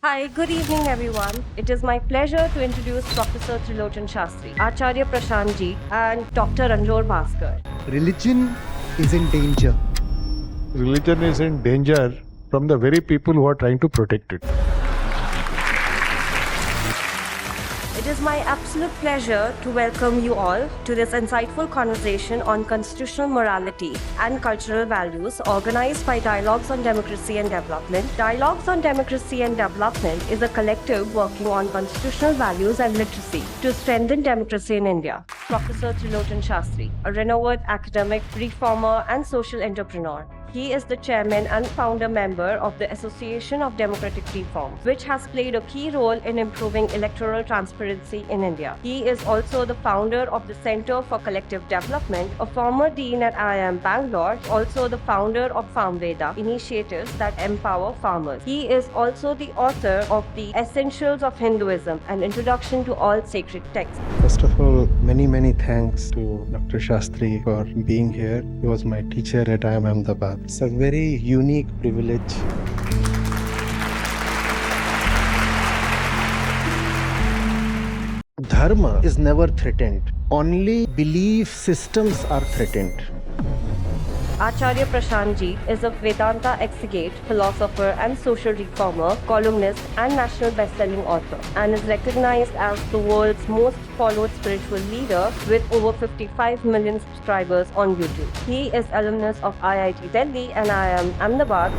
Hi, good evening everyone. It is my pleasure to introduce Professor Trilochan Shastri, Acharya Prashant ji, and Dr. Anjor Bhaskar. Religion is in danger. Religion is in danger from the very people who are trying to protect it. It is my absolute pleasure to welcome you all to this insightful conversation on constitutional morality and cultural values organized by Dialogues on Democracy and Development. Dialogues on Democracy and Development is a collective working on constitutional values and literacy to strengthen democracy in India. Professor Trilochan Shastri, a renowned academic, reformer, and social entrepreneur. He is the chairman and founder member of the Association of Democratic Reform, which has played a key role in improving electoral transparency in India. He is also the founder of the Center for Collective Development, a former dean at IIM Bangalore, also the founder of Farm Veda, initiatives that empower farmers. He is also the author of the Essentials of Hinduism, an introduction to all sacred texts. First of all, many thanks to Dr. Shastri for being here. He was my teacher at IIM Ahmedabad. It's a very unique privilege. Dharma is never threatened. Only belief systems are threatened. Acharya Prashant ji is a Vedanta exegete, philosopher and social reformer, columnist and national best-selling author, and is recognized as the world's most followed spiritual leader with over 55 million subscribers on YouTube. He is alumnus of IIT Delhi and IIM Ahmedabad.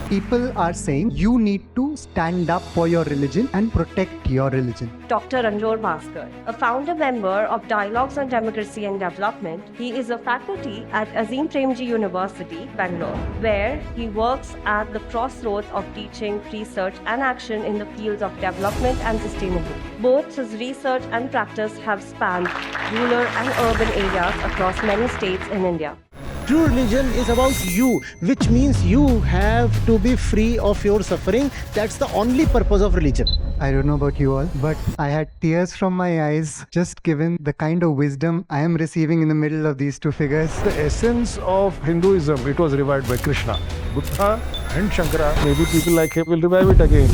People are saying you need to stand up for your religion and protect your religion. Dr. Anjor Bhaskar, a founder member of Dialogues on Democracy and Development. He is a faculty at Azim Premji University, Bangalore, where he works at the crossroads of teaching, research, and action in the fields of development and sustainability. Both his research and practice have spanned rural and urban areas across many states in India. True religion is about you, which means you have to be free of your suffering. That's the only purpose of religion. I don't know about you all, but I had tears from my eyes just given the kind of wisdom I am receiving in the middle of these two figures. The essence of Hinduism, it was revived by Krishna. Buddha and Shankara, maybe people like him will revive it again.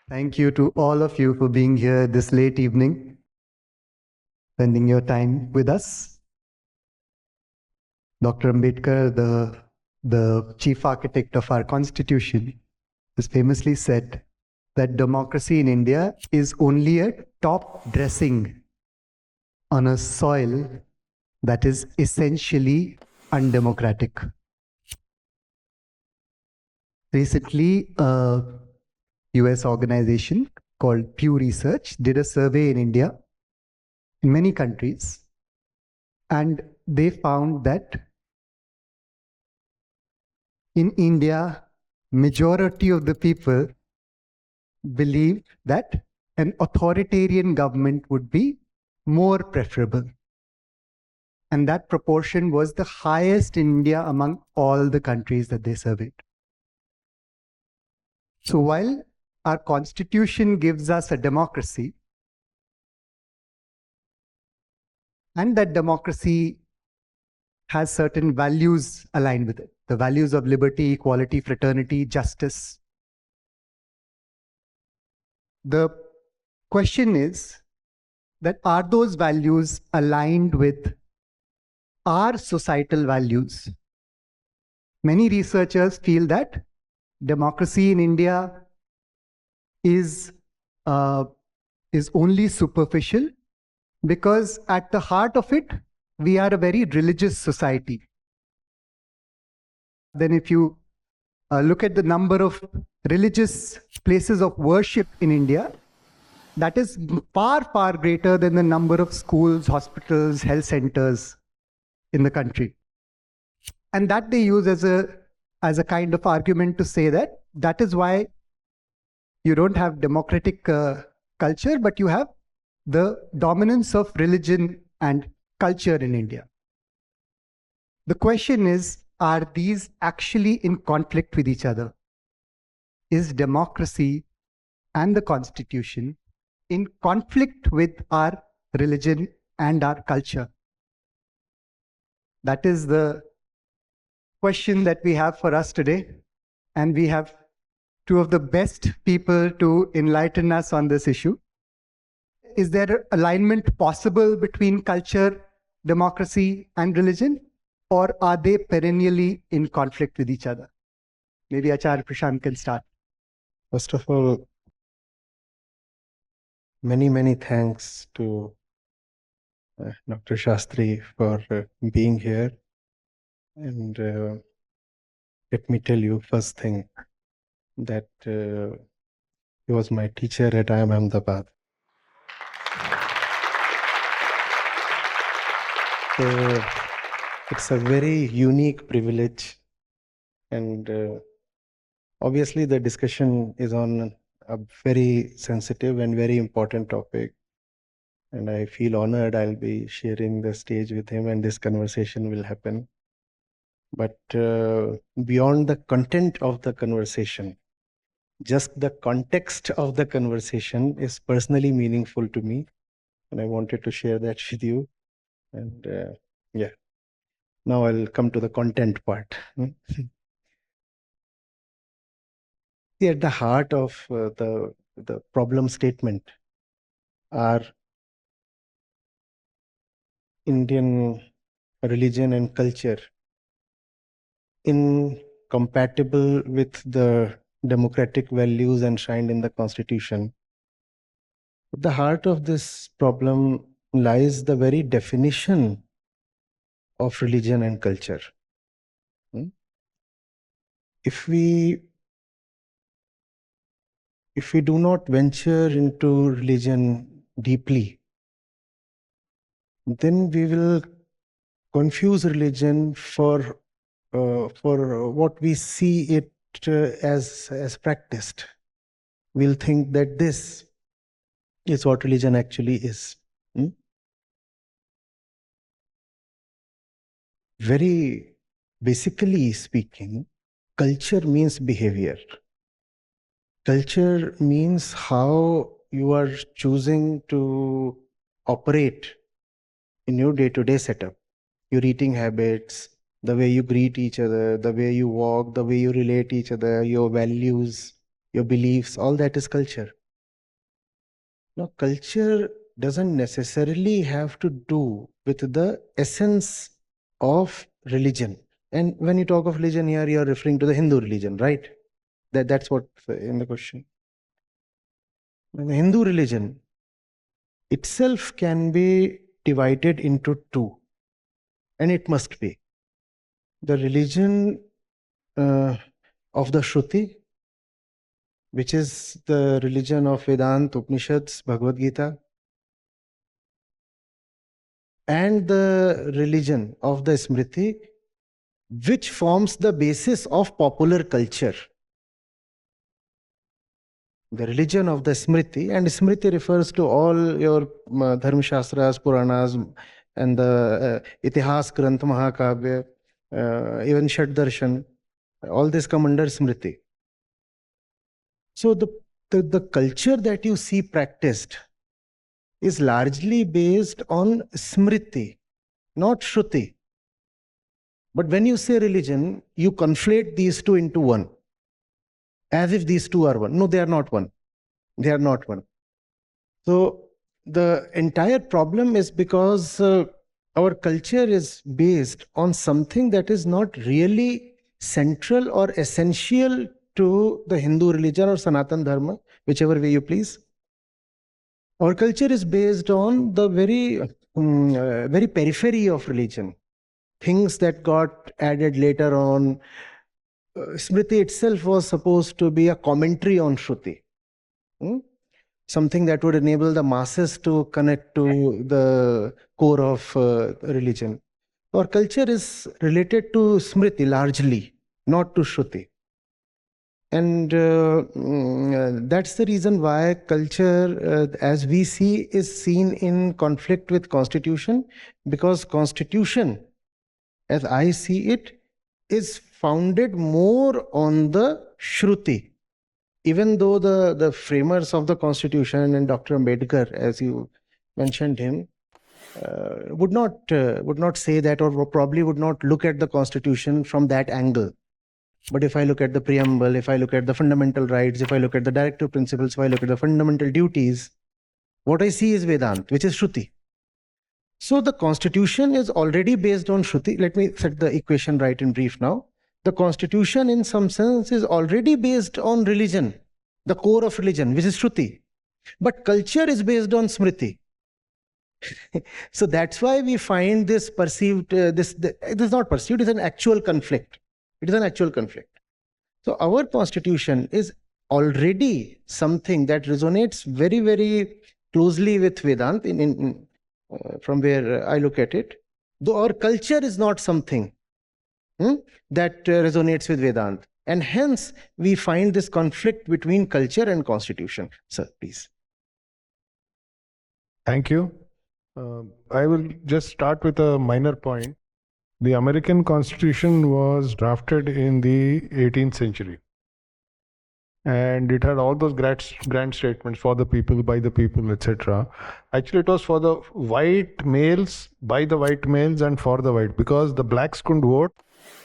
Thank you to all of you for being here this late evening, spending your time with us. Dr. Ambedkar, the chief architect of our constitution, has famously said that democracy in India is only a top dressing on a soil that is essentially undemocratic. Recently, US organization called Pew Research did a survey in India, in many countries, and they found that in India, majority of the people believe that an authoritarian government would be more preferable. And that proportion was the highest in India among all the countries that they surveyed. So while our constitution gives us a democracy, and that democracy has certain values aligned with it. The values of liberty, equality, fraternity, justice. The question is that are those values aligned with our societal values? Many researchers feel that democracy in India is only superficial, because at the heart of it, we are a very religious society. Then if you look at the number of religious places of worship in India, that is far greater than the number of schools, hospitals, health centers in the country. And that they use as a kind of argument to say that is why you don't have democratic culture, but you have the dominance of religion and culture in India. The question is, are these actually in conflict with each other? Is democracy and the constitution in conflict with our religion and our culture? That is the question that we have for us today. And we have two of the best people to enlighten us on this issue. Is there alignment possible between culture, democracy, and religion? Or are they perennially in conflict with each other? Maybe Acharya Prashant can start. First of all, many thanks to Dr. Shastri for being here. And let me tell you first thing that he was my teacher at IIM Ahmedabad. So it's a very unique privilege, and obviously the discussion is on a very sensitive and very important topic, and I feel honored I'll be sharing the stage with him and this conversation will happen. But beyond the content of the conversation, just the context of the conversation is personally meaningful to me, and I wanted to share that with you. And yeah, now I'll come to the content part. See, at the heart of the problem statement are Indian religion and culture incompatible with the democratic values enshrined in the Constitution. At the heart of this problem lies the very definition of religion and culture. If we do not venture into religion deeply, then we will confuse religion for what we see it as practiced. We'll think that this is what religion actually is. Very basically speaking, culture means behavior. Culture means how you are choosing to operate in your day-to-day setup, your eating habits, the way you greet each other, the way you walk, the way you relate each other, your values, your beliefs, all that is culture. Now, culture doesn't necessarily have to do with the essence of religion. And when you talk of religion here, you're referring to the Hindu religion, right? That's what in the question. And the Hindu religion itself can be divided into two, and it must be. The religion of the Shruti, which is the religion of Vedanta, Upanishads, Bhagavad Gita, and the religion of the Smriti, which forms the basis of popular culture. The religion of the Smriti, and Smriti refers to all your Dharma Shastras, Puranas, and the Itihas, Granth, Mahakavya, even Shad Darshan, all this come under Smriti. So the culture that you see practiced is largely based on Smriti, not Shruti. But when you say religion, you conflate these two into one, as if these two are one. No, they are not one. They are not one. So the entire problem is because our culture is based on something that is not really central or essential to the Hindu religion or Sanatan Dharma, whichever way you please. Our culture is based on the very periphery of religion, things that got added later on. Smriti itself was supposed to be a commentary on Shruti. Something that would enable the masses to connect to the core of religion. Our culture is related to Smriti largely, not to Shruti. And that's the reason why culture, as we see, is seen in conflict with Constitution, because Constitution, as I see it, is founded more on the Shruti. Even though the framers of the Constitution and Dr. Ambedkar, as you mentioned him, would not say that, or probably would not look at the constitution from that angle. But if I look at the preamble, if I look at the fundamental rights, if I look at the directive principles, if I look at the fundamental duties, what I see is Vedant, which is Shruti. So the constitution is already based on Shruti. Let me set the equation right in brief now. The constitution in some sense is already based on religion, the core of religion, which is Shruti. But culture is based on Smriti. So that's why we find this perceived, it is not perceived, it is an actual conflict. It is an actual conflict. So our constitution is already something that resonates very, very closely with Vedanta from where I look at it. Though our culture is not something that resonates with Vedanta. And hence, we find this conflict between culture and constitution. Sir, please. Thank you. I will just start with a minor point. The American Constitution was drafted in the 18th century. And it had all those grand statements for the people, by the people, etc. Actually, it was for the white males, by the white males, and for the white, because the blacks couldn't vote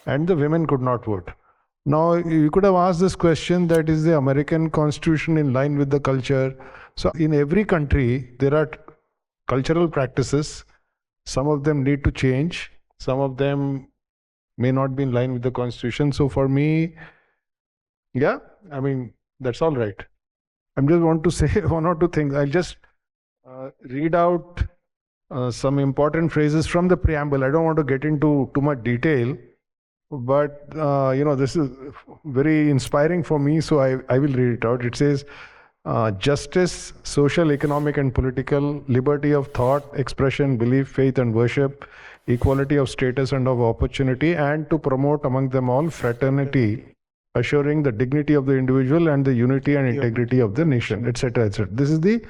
and the women could not vote. Now, you could have asked this question, that is the American Constitution in line with the culture? So in every country, there are cultural practices. Some of them need to change. Some of them may not be in line with the Constitution. So for me, yeah, I mean, that's all right. I just want to say one or two things. I'll just read out some important phrases from the preamble. I don't want to get into too much detail, but this is very inspiring for me, so I will read it out. It says, justice, social, economic and political, liberty of thought, expression, belief, faith and worship, equality of status and of opportunity, and to promote among them all fraternity, assuring the dignity of the individual and the unity and integrity of the nation, etc., etc. This is the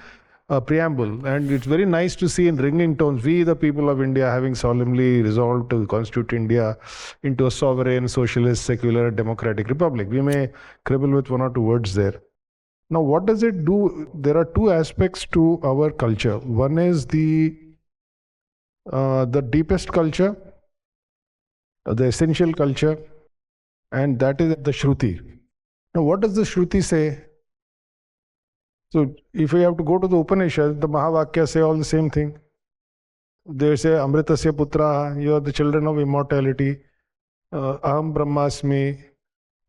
preamble, and it's very nice to see in ringing tones, we the people of India having solemnly resolved to constitute India into a sovereign, socialist, secular, democratic republic. We may quibble with one or two words there. Now, what does it do? There are two aspects to our culture. One is the deepest culture, the essential culture, and that is the Shruti. Now, what does the Shruti say? So, if we have to go to the Upanishads, the Mahavakyas say all the same thing. They say, Amritasya Putra, you are the children of immortality. Aham Brahmasmi,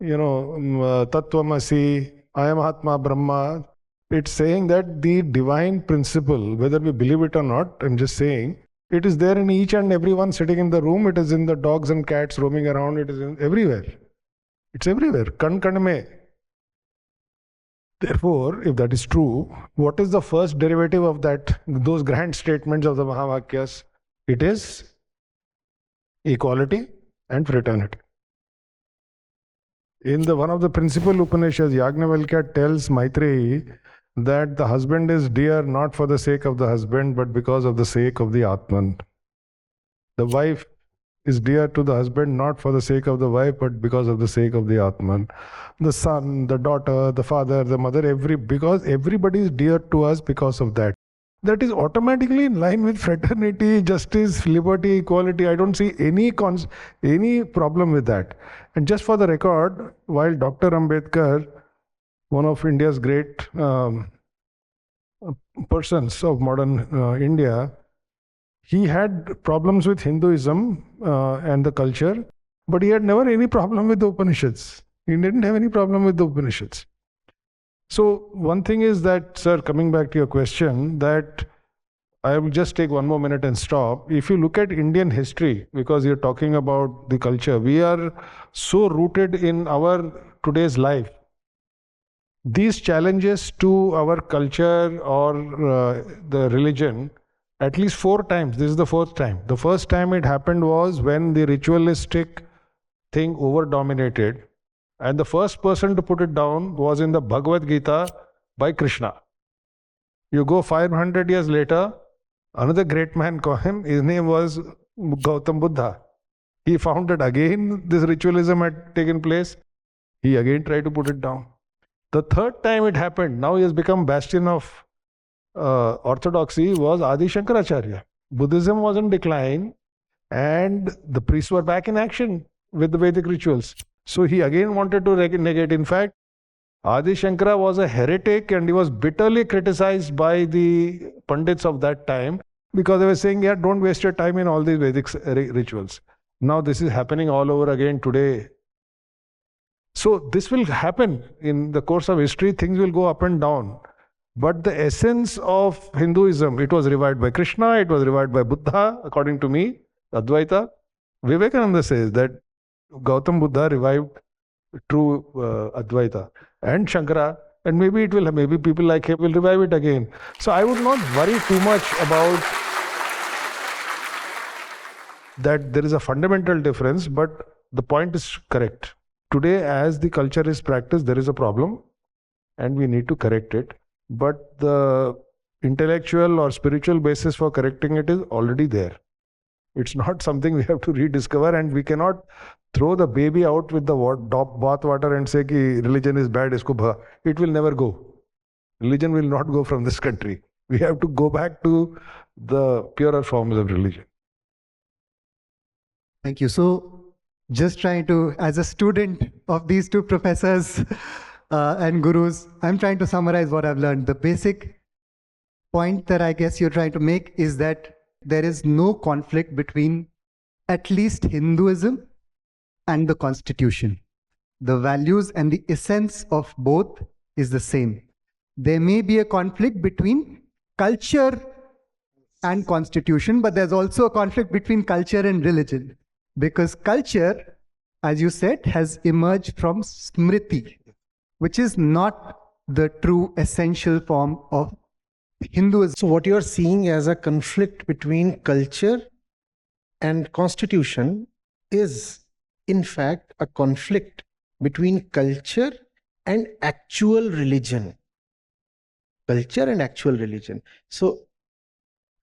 Tattvamasi, I am Atma Brahma. It's saying that the divine principle, whether we believe it or not, I'm just saying, it is there in each and everyone sitting in the room. It is in the dogs and cats roaming around. It is everywhere. It's everywhere. Kan kan mein. Therefore, if that is true, what is the first derivative of those grand statements of the Mahavakyas? It is equality and fraternity. In one of the principal Upanishads, Yajnavalkya tells Maitreyi that the husband is dear not for the sake of the husband, but because of the sake of the Atman. The wife is dear to the husband not for the sake of the wife, but because of the sake of the Atman. The son, the daughter, the father, the mother, because everybody is dear to us because of that. That is automatically in line with fraternity, justice, liberty, equality. I don't see any problem with that. And just for the record, while Dr. Ambedkar, one of India's great persons of modern India, he had problems with Hinduism and the culture, but he had never any problem with the Upanishads. He didn't have any problem with the Upanishads. So one thing is that, sir, coming back to your question, that I will just take one more minute and stop. If you look at Indian history, because you're talking about the culture, we are so rooted in our today's life. These challenges to our culture or the religion, at least 4 times, this is the 4th time. The first time it happened was when the ritualistic thing over-dominated. And the first person to put it down was in the Bhagavad Gita by Krishna. You go 500 years later, another great man called him, his name was Gautam Buddha. He found that again this ritualism had taken place. He again tried to put it down. The 3rd time it happened, now he has become bastion of orthodoxy, was Adi Shankaracharya. Buddhism was in decline, and the priests were back in action with the Vedic rituals. So he again wanted to negate. In fact, Adi Shankara was a heretic and he was bitterly criticized by the Pandits of that time because they were saying, yeah, don't waste your time in all these Vedic rituals. Now this is happening all over again today. So this will happen in the course of history. Things will go up and down. But the essence of Hinduism, it was revived by Krishna, it was revived by Buddha, according to me, Advaita. Vivekananda says that Gautam Buddha revived true Advaita, and Shankara, and maybe people like him will revive it again. So I would not worry too much about that. There is a fundamental difference, but the point is correct. Today, as the culture is practiced, there is a problem and we need to correct it. But the intellectual or spiritual basis for correcting it is already there. It's not something we have to rediscover, and we cannot throw the baby out with the bath water and say ki religion is bad, isko bha. It will never go. Religion will not go from this country. We have to go back to the purer forms of religion. Thank you. So, just trying to, as a student of these two professors and gurus, I'm trying to summarize what I've learned. The basic point that I guess you're trying to make is that there is no conflict between at least Hinduism and the constitution. The values and the essence of both is the same. There may be a conflict between culture and constitution, but there's also a conflict between culture and religion. Because culture, as you said, has emerged from smriti, which is not the true essential form of Hinduism. So what you are seeing as a conflict between culture and constitution is in fact a conflict between culture and actual religion. Culture and actual religion. So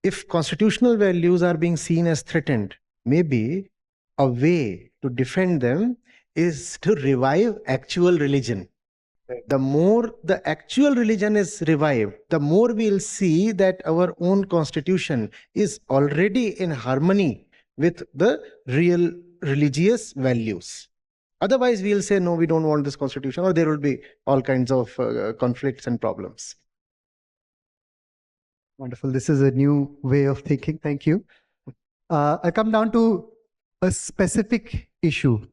if constitutional values are being seen as threatened, maybe a way to defend them is to revive actual religion. The more the actual religion is revived, the more we'll see that our own constitution is already in harmony with the real religious values. Otherwise, we'll say, no, we don't want this constitution, or there will be all kinds of conflicts and problems. Wonderful. This is a new way of thinking. Thank you. I come down to a specific issue.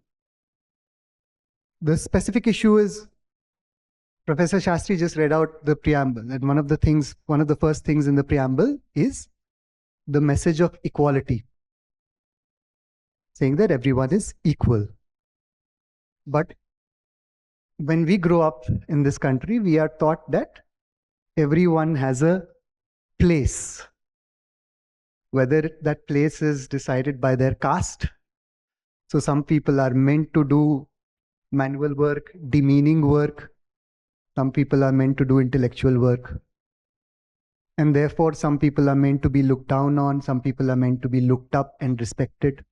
The specific issue is Professor Shastri just read out the preamble, and one of the first things in the preamble is the message of equality, saying that everyone is equal. But when we grow up in this country, we are taught that everyone has a place, whether that place is decided by their caste. So some people are meant to do manual work, demeaning work. Some people are meant to do intellectual work. And therefore, some people are meant to be looked down on, some people are meant to be looked up and respected.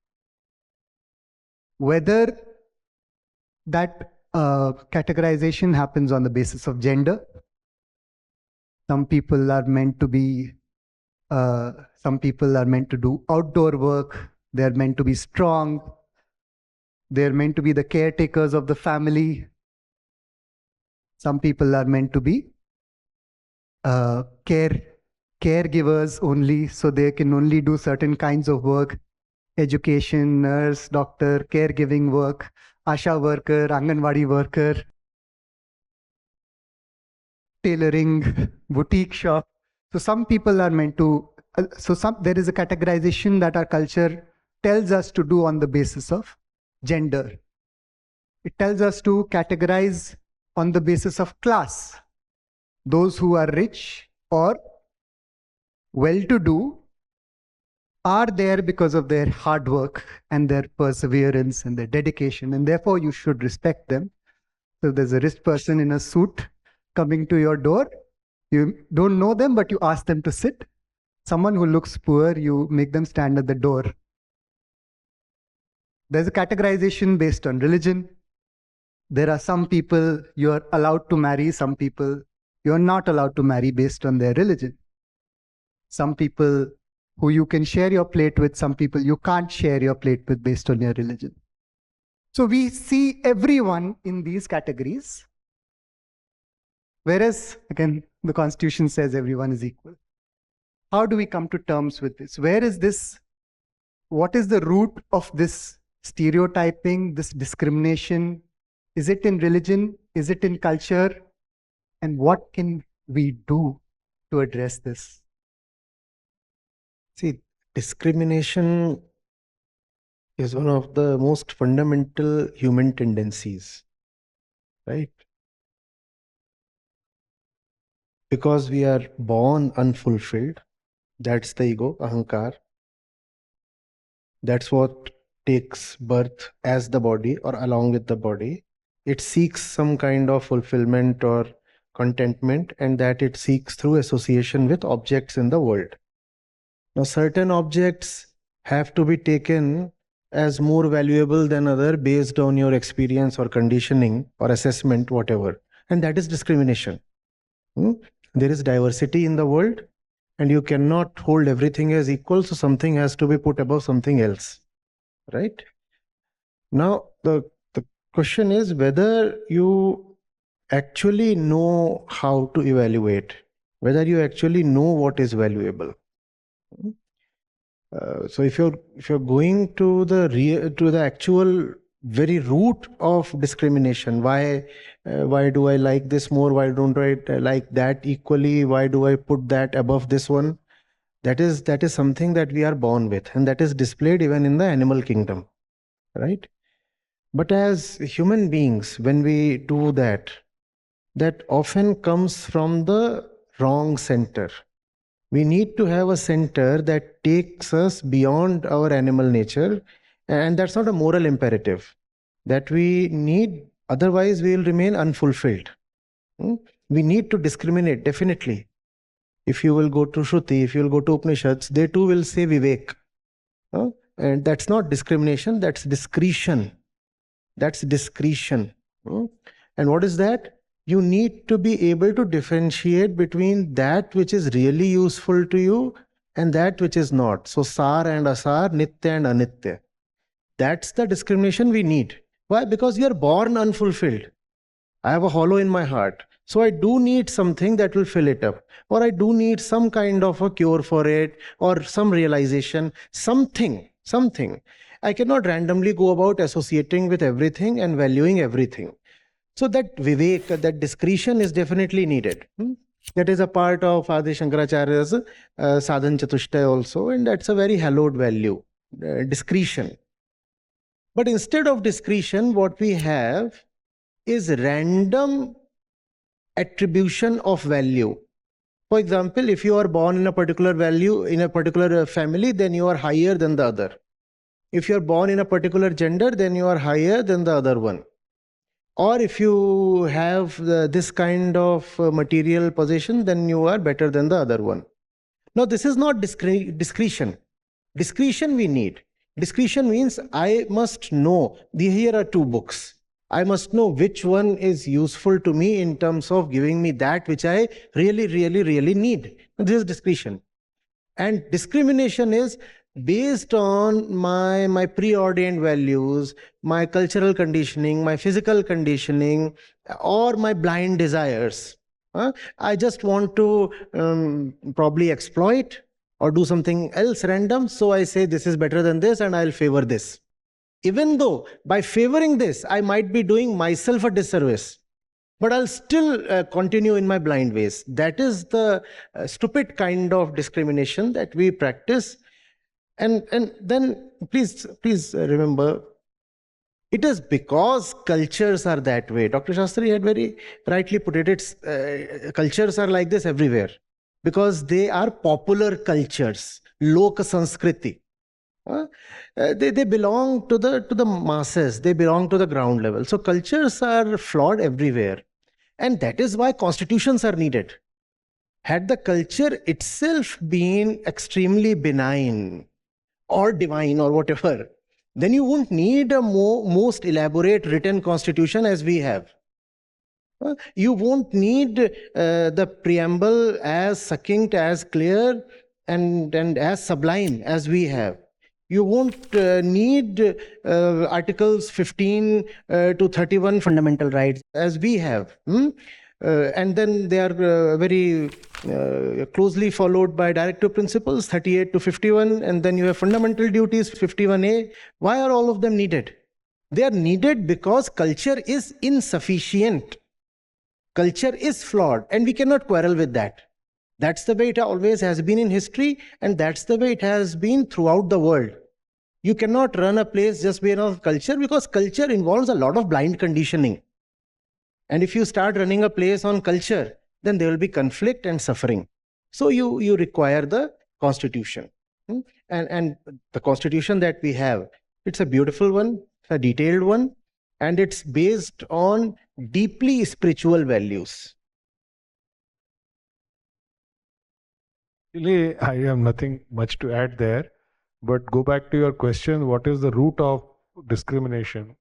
Whether that categorization happens on the basis of gender, some people are meant to be, some people are meant to do outdoor work, they're meant to be strong, they're meant to be the caretakers of the family. Some people are meant to be caregivers only, so they can only do certain kinds of work: education, nurse, doctor, caregiving work, asha worker, anganwadi worker, tailoring, boutique shop. So some people are meant to, there is a categorization that our culture tells us to do on the basis of gender. It tells us to categorize on the basis of class. Those who are rich or well-to-do are there because of their hard work and their perseverance and their dedication, and therefore you should respect them. So if there's a rich person in a suit coming to your door, you don't know them, but you ask them to sit. Someone who looks poor, you make them stand at the door. There's a categorization based on religion. There are some people you are allowed to marry, some people you are not allowed to marry based on their religion. Some people who you can share your plate with, some people you can't share your plate with based on your religion. So we see everyone in these categories, whereas, again, the Constitution says everyone is equal. How do we come to terms with this? Where is this? What is the root of this stereotyping, this discrimination? Is it in religion? Is it in culture? And what can we do to address this? See, discrimination is one of the most fundamental human tendencies, right? Because we are born unfulfilled, that's the ego, ahankar. That's what takes birth as the body or along with the body. It seeks some kind of fulfillment or contentment, and that it seeks through association with objects in the world. Now, certain objects have to be taken as more valuable than other based on your experience or conditioning or assessment, whatever. And that is discrimination. There is diversity in the world, and you cannot hold everything as equal, so something has to be put above something else, right? Now, the question is whether you actually know how to evaluate, whether you actually know what is valuable. So if you're going to the actual very root of discrimination, why do I like this more? Why don't I like that equally? Why do I put that above this one? That is something that we are born with, and that is displayed even in the animal kingdom, right? But as human beings, when we do that, that often comes from the wrong center. We need to have a center that takes us beyond our animal nature, and that's not a moral imperative that we need, otherwise we will remain unfulfilled. We need to discriminate, definitely. If you will go to Shruti, if you will go to Upanishads, they too will say Vivek. And that's not discrimination, that's discretion. That's discretion. And what is that? You need to be able to differentiate between that which is really useful to you and that which is not. So sar and asar, nitya and anitya. That's the discrimination we need. Why? Because you are born unfulfilled. I have a hollow in my heart. So I do need something that will fill it up. Or I do need some kind of a cure for it, or some realization, something. I cannot randomly go about associating with everything and valuing everything. So that vivek, that discretion is definitely needed. That is a part of Adi Shankaracharya's sadhan chatushtaya also, and that's a very hallowed value, discretion. But instead of discretion, what we have is random attribution of value. For example, if you are born in a particular value, in a particular family, then you are higher than the other. If you are born in a particular gender, then you are higher than the other one. Or if you have this kind of material possession, then you are better than the other one. Now, this is not discretion. Discretion we need. Discretion means I must know. Here are two books. I must know which one is useful to me in terms of giving me that which I really, really, really need. This is discretion. And discrimination is based on my preordained values, my cultural conditioning, my physical conditioning, or my blind desires. I just want to probably exploit or do something else random. So I say this is better than this and I'll favor this. Even though by favoring this, I might be doing myself a disservice, but I'll still continue in my blind ways. That is the stupid kind of discrimination that we practice. And then please remember, it is because cultures are that way. Dr. Shastri had very rightly put it. Cultures are like this everywhere because they are popular cultures, Loka Sanskriti. They belong to the masses. They belong to the ground level. So cultures are flawed everywhere. And that is why constitutions are needed. Had the culture itself been extremely benign or divine or whatever, then you won't need a most elaborate written constitution as we have. You won't need the preamble as succinct, as clear, and as sublime as we have. You won't need Articles 15 to 31 fundamental rights as we have. And then they are very closely followed by directive principles 38 to 51, and then you have fundamental duties 51A. Why are all of them needed? They are needed because culture is insufficient. Culture is flawed, and we cannot quarrel with that. That's the way it always has been in history, and that's the way it has been throughout the world. You cannot run a place just based on culture, because culture involves a lot of blind conditioning. And if you start running a place on culture, then there will be conflict and suffering. So you require the constitution. And the constitution that we have, it's a beautiful one, a detailed one, and it's based on deeply spiritual values. Really, I have nothing much to add there. But go back to your question, what is the root of discrimination?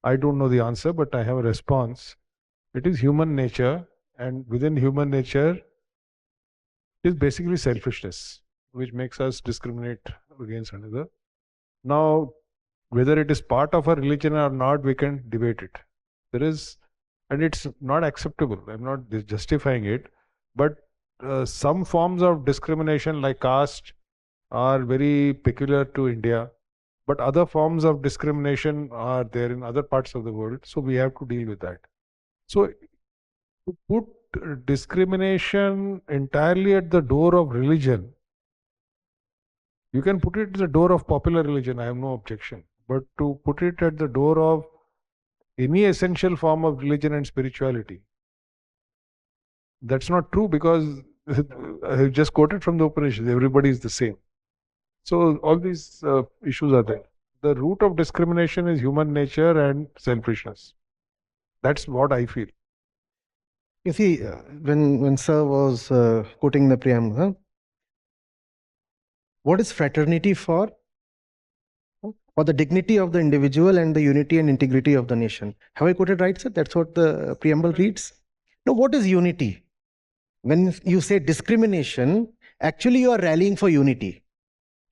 I don't know the answer, but I have a response. It is human nature, and within human nature is basically selfishness, which makes us discriminate against another. Now, whether it is part of a religion or not, we can debate it. There is, and it's not acceptable. I'm not justifying it, but some forms of discrimination like caste are very peculiar to India, but other forms of discrimination are there in other parts of the world, so we have to deal with that. So to put discrimination entirely at the door of religion, you can put it at the door of popular religion, I have no objection, but to put it at the door of any essential form of religion and spirituality, that's not true, because I have just quoted from the Upanishads, everybody is the same. So all these issues are there. The root of discrimination is human nature and selfishness. That's what I feel. You see, when Sir was quoting the preamble, what is fraternity for? For the dignity of the individual and the unity and integrity of the nation. Have I quoted right, sir? That's what the preamble reads. Now, what is unity? When you say discrimination, actually you are rallying for unity.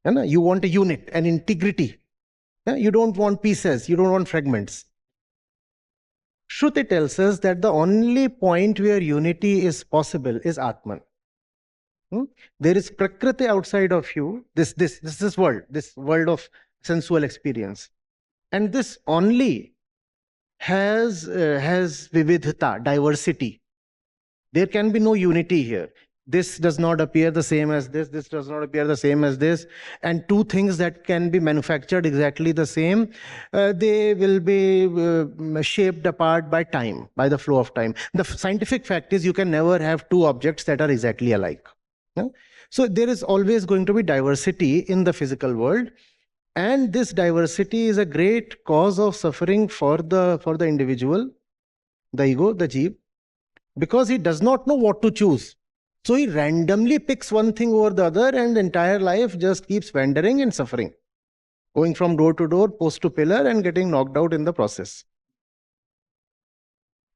You want a unit, an integrity. You don't want pieces, you don't want fragments. Shruti tells us that the only point where unity is possible is Atman. There is Prakriti outside of you, this world of sensual experience. And this only has vividhata, diversity. There can be no unity here. This does not appear the same as this does not appear the same as this. And two things that can be manufactured exactly the same, they will be shaped apart by time, by the flow of time. The scientific fact is you can never have two objects that are exactly alike. So there is always going to be diversity in the physical world. And this diversity is a great cause of suffering for the individual, the ego, the jeev, because he does not know what to choose. So he randomly picks one thing over the other, and entire life just keeps wandering and suffering, going from door to door, post to pillar, and getting knocked out in the process.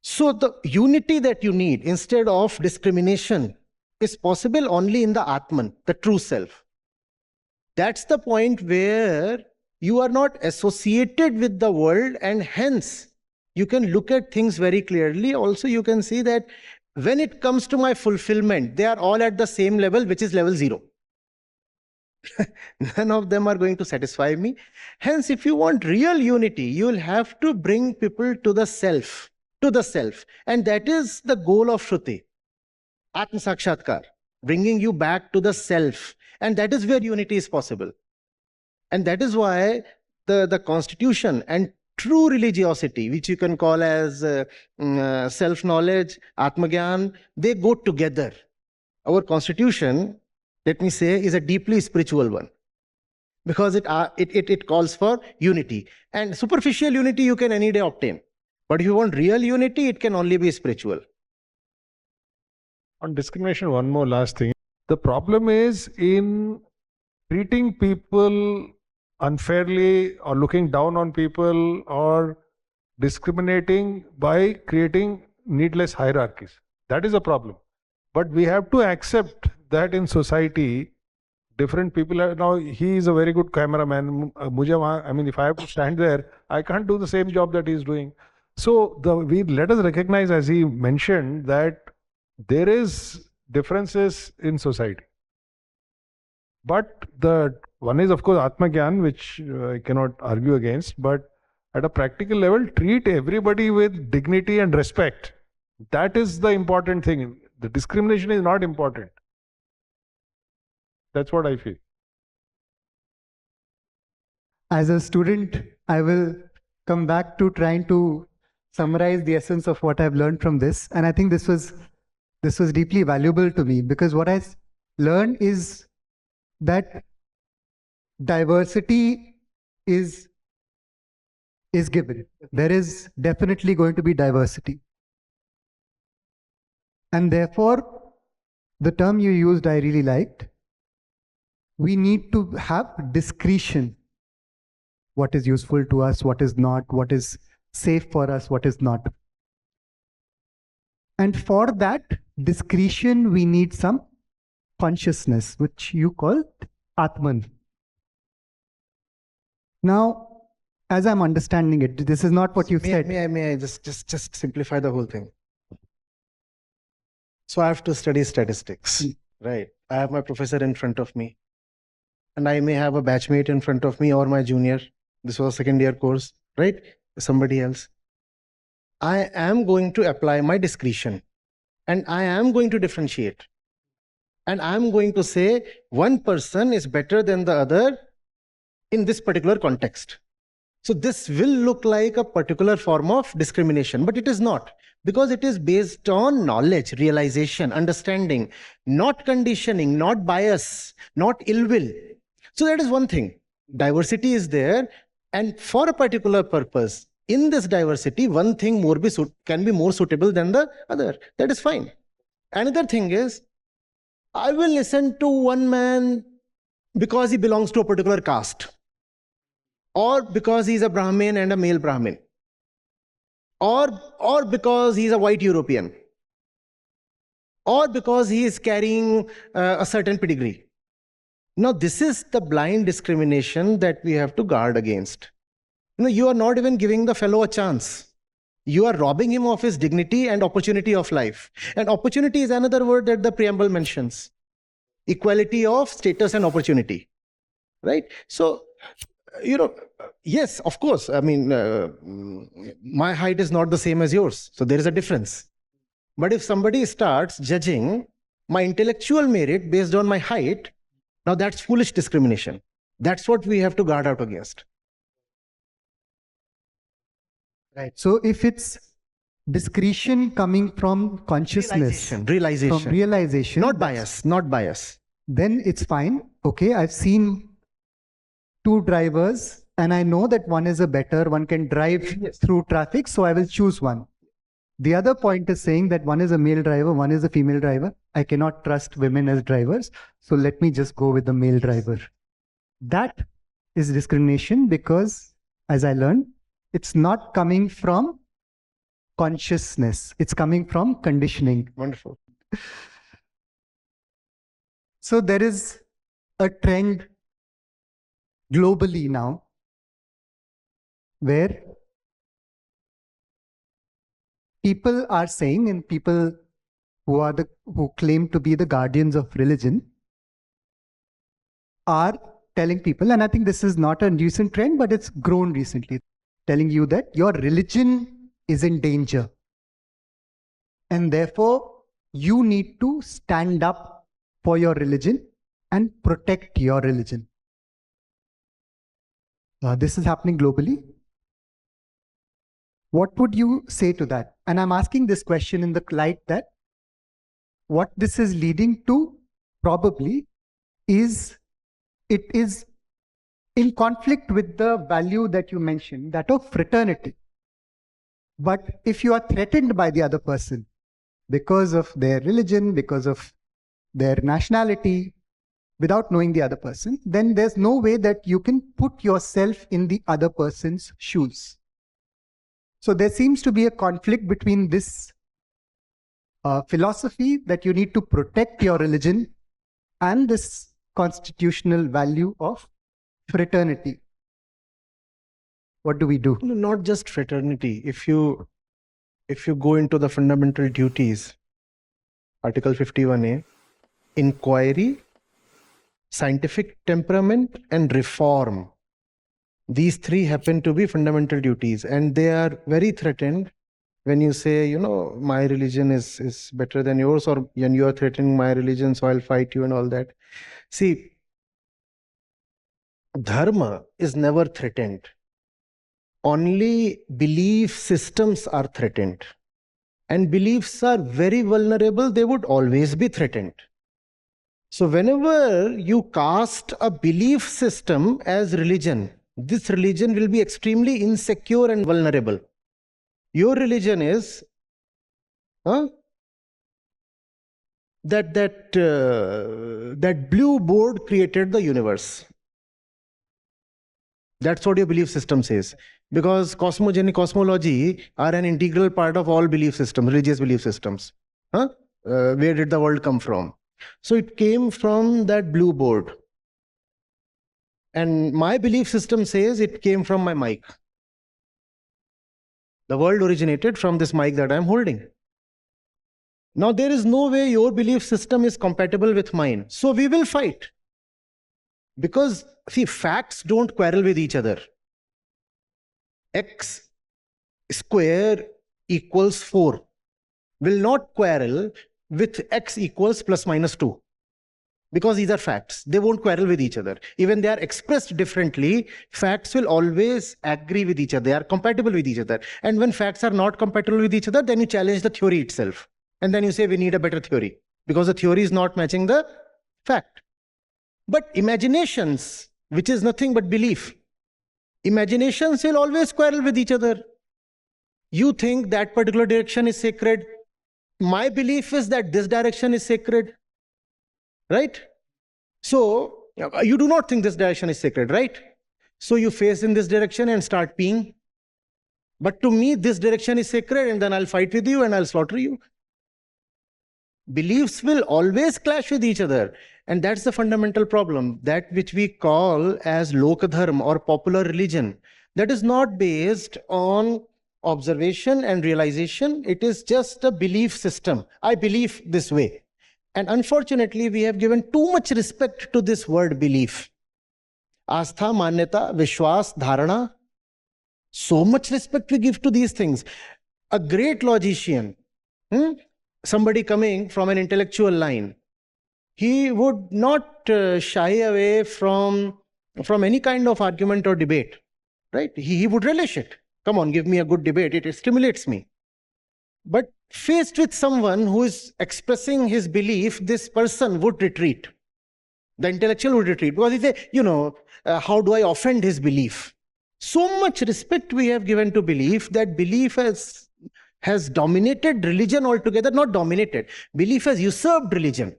So the unity that you need instead of discrimination is possible only in the Atman, the true self. That's the point where you are not associated with the world, and hence you can look at things very clearly. Also, you can see that when it comes to my fulfillment, they are all at the same level, which is level 0. None of them are going to satisfy me. Hence, if you want real unity, you will have to bring people to the self. And that is the goal of Shruti. Atma Sakshatkar, bringing you back to the self. And that is where unity is possible. And that is why the constitution and true religiosity, which you can call as self-knowledge, Atmagyan, they go together. Our constitution, let me say, is a deeply spiritual one, because it calls for unity. And superficial unity you can any day obtain. But if you want real unity, it can only be spiritual. On discrimination, one more last thing. The problem is in treating people unfairly or looking down on people or discriminating by creating needless hierarchies. That is a problem. But we have to accept that in society different people are, now he is a very good cameraman. I mean, if I have to stand there, I can't do the same job that he is doing. So we let us recognize, as he mentioned, that there is differences in society. But the one is, of course, Atma Gyan, which I cannot argue against, but at a practical level, treat everybody with dignity and respect. That is the important thing. The discrimination is not important. That's what I feel. As a student, I will come back to trying to summarize the essence of what I've learned from this. And I think this was deeply valuable to me, because what I learned is that diversity is given. There is definitely going to be diversity. And therefore, the term you used I really liked. We need to have discretion. What is useful to us, what is not, what is safe for us, what is not. And for that discretion, we need some consciousness, which you call Atman. Now, as I'm understanding it, this is not what you said. May I just simplify the whole thing? So I have to study statistics, right? I have my professor in front of me, and I may have a batchmate in front of me or my junior. This was a second year course, right? Somebody else. I am going to apply my discretion, and I am going to differentiate. And I'm going to say one person is better than the other in this particular context. So this will look like a particular form of discrimination, but it is not, because it is based on knowledge, realization, understanding, not conditioning, not bias, not ill will. So that is one thing. Diversity is there, and for a particular purpose, in this diversity, one thing can be more suitable than the other. That is fine. Another thing is, I will listen to one man because he belongs to a particular caste, or because he's a Brahmin and a male Brahmin, or because he's a white European, or because he is carrying a certain pedigree. Now, this is the blind discrimination that we have to guard against. You are not even giving the fellow a chance. You are robbing him of his dignity and opportunity of life. And opportunity is another word that the preamble mentions. Equality of status and opportunity, right? So, yes, of course. I mean, my height is not the same as yours. So there is a difference. But if somebody starts judging my intellectual merit based on my height, now that's foolish discrimination. That's what we have to guard out against. Right. So if it's discretion coming from consciousness, realization, from realization, not bias, then it's fine. Okay, I've seen two drivers and I know that one is a better, one can drive through traffic, so I will choose one. The other point is saying that one is a male driver, one is a female driver. I cannot trust women as drivers, so let me just go with the male driver. That is discrimination, because, as I learned, it's not coming from consciousness. It's coming from conditioning. Wonderful. So there is a trend globally now where people are saying, and people who claim to be the guardians of religion are telling people, and I think this is not a recent trend, but it's grown recently, telling you that your religion is in danger. And therefore, you need to stand up for your religion and protect your religion. This is happening globally. What would you say to that? And I'm asking this question in the light that what this is leading to probably is, it is in conflict with the value that you mentioned, that of fraternity. But if you are threatened by the other person because of their religion, because of their nationality, without knowing the other person, then there's no way that you can put yourself in the other person's shoes. So there seems to be a conflict between this philosophy that you need to protect your religion and this constitutional value of fraternity. What do we do? No, not just fraternity. If you go into the fundamental duties, Article 51A, inquiry, scientific temperament, and reform. These three happen to be fundamental duties, and they are very threatened when you say, my religion is better than yours, or when you are threatening my religion, so I'll fight you and all that. See, dharma is never threatened. Only belief systems are threatened. And beliefs are very vulnerable, they would always be threatened. So whenever you cast a belief system as religion, this religion will be extremely insecure and vulnerable. Your religion is that blue board created the universe. That's what your belief system says. Because cosmology are an integral part of all belief systems, religious belief systems. Where did the world come from? So it came from that blue board. And my belief system says it came from my mic. The world originated from this mic that I'm holding. Now there is no way your belief system is compatible with mine. So we will fight. Because, see, facts don't quarrel with each other. X square equals 4 will not quarrel with x equals plus minus 2. Because these are facts. They won't quarrel with each other. Even they are expressed differently, facts will always agree with each other. They are compatible with each other. And when facts are not compatible with each other, then you challenge the theory itself. And then you say we need a better theory. Because the theory is not matching the fact. But imaginations, which is nothing but belief, imaginations will always quarrel with each other. You think that particular direction is sacred. My belief is that this direction is sacred. Right? So, you do not think this direction is sacred, right? So you face in this direction and start peeing. But to me, this direction is sacred, and then I'll fight with you and I'll slaughter you. Beliefs will always clash with each other. And that's the fundamental problem. That which we call as Lokadharma or popular religion, that is not based on observation and realization. It is just a belief system. I believe this way. And unfortunately, we have given too much respect to this word belief. Astha, manyata, vishwas, dharana. So much respect we give to these things. A great logician, somebody coming from an intellectual line, he would not shy away from any kind of argument or debate. Right? He would relish it. Come on, give me a good debate. It stimulates me. But faced with someone who is expressing his belief, this person would retreat. The intellectual would retreat. Because he say, how do I offend his belief? So much respect we have given to belief that belief has dominated religion altogether. Not dominated. Belief has usurped religion.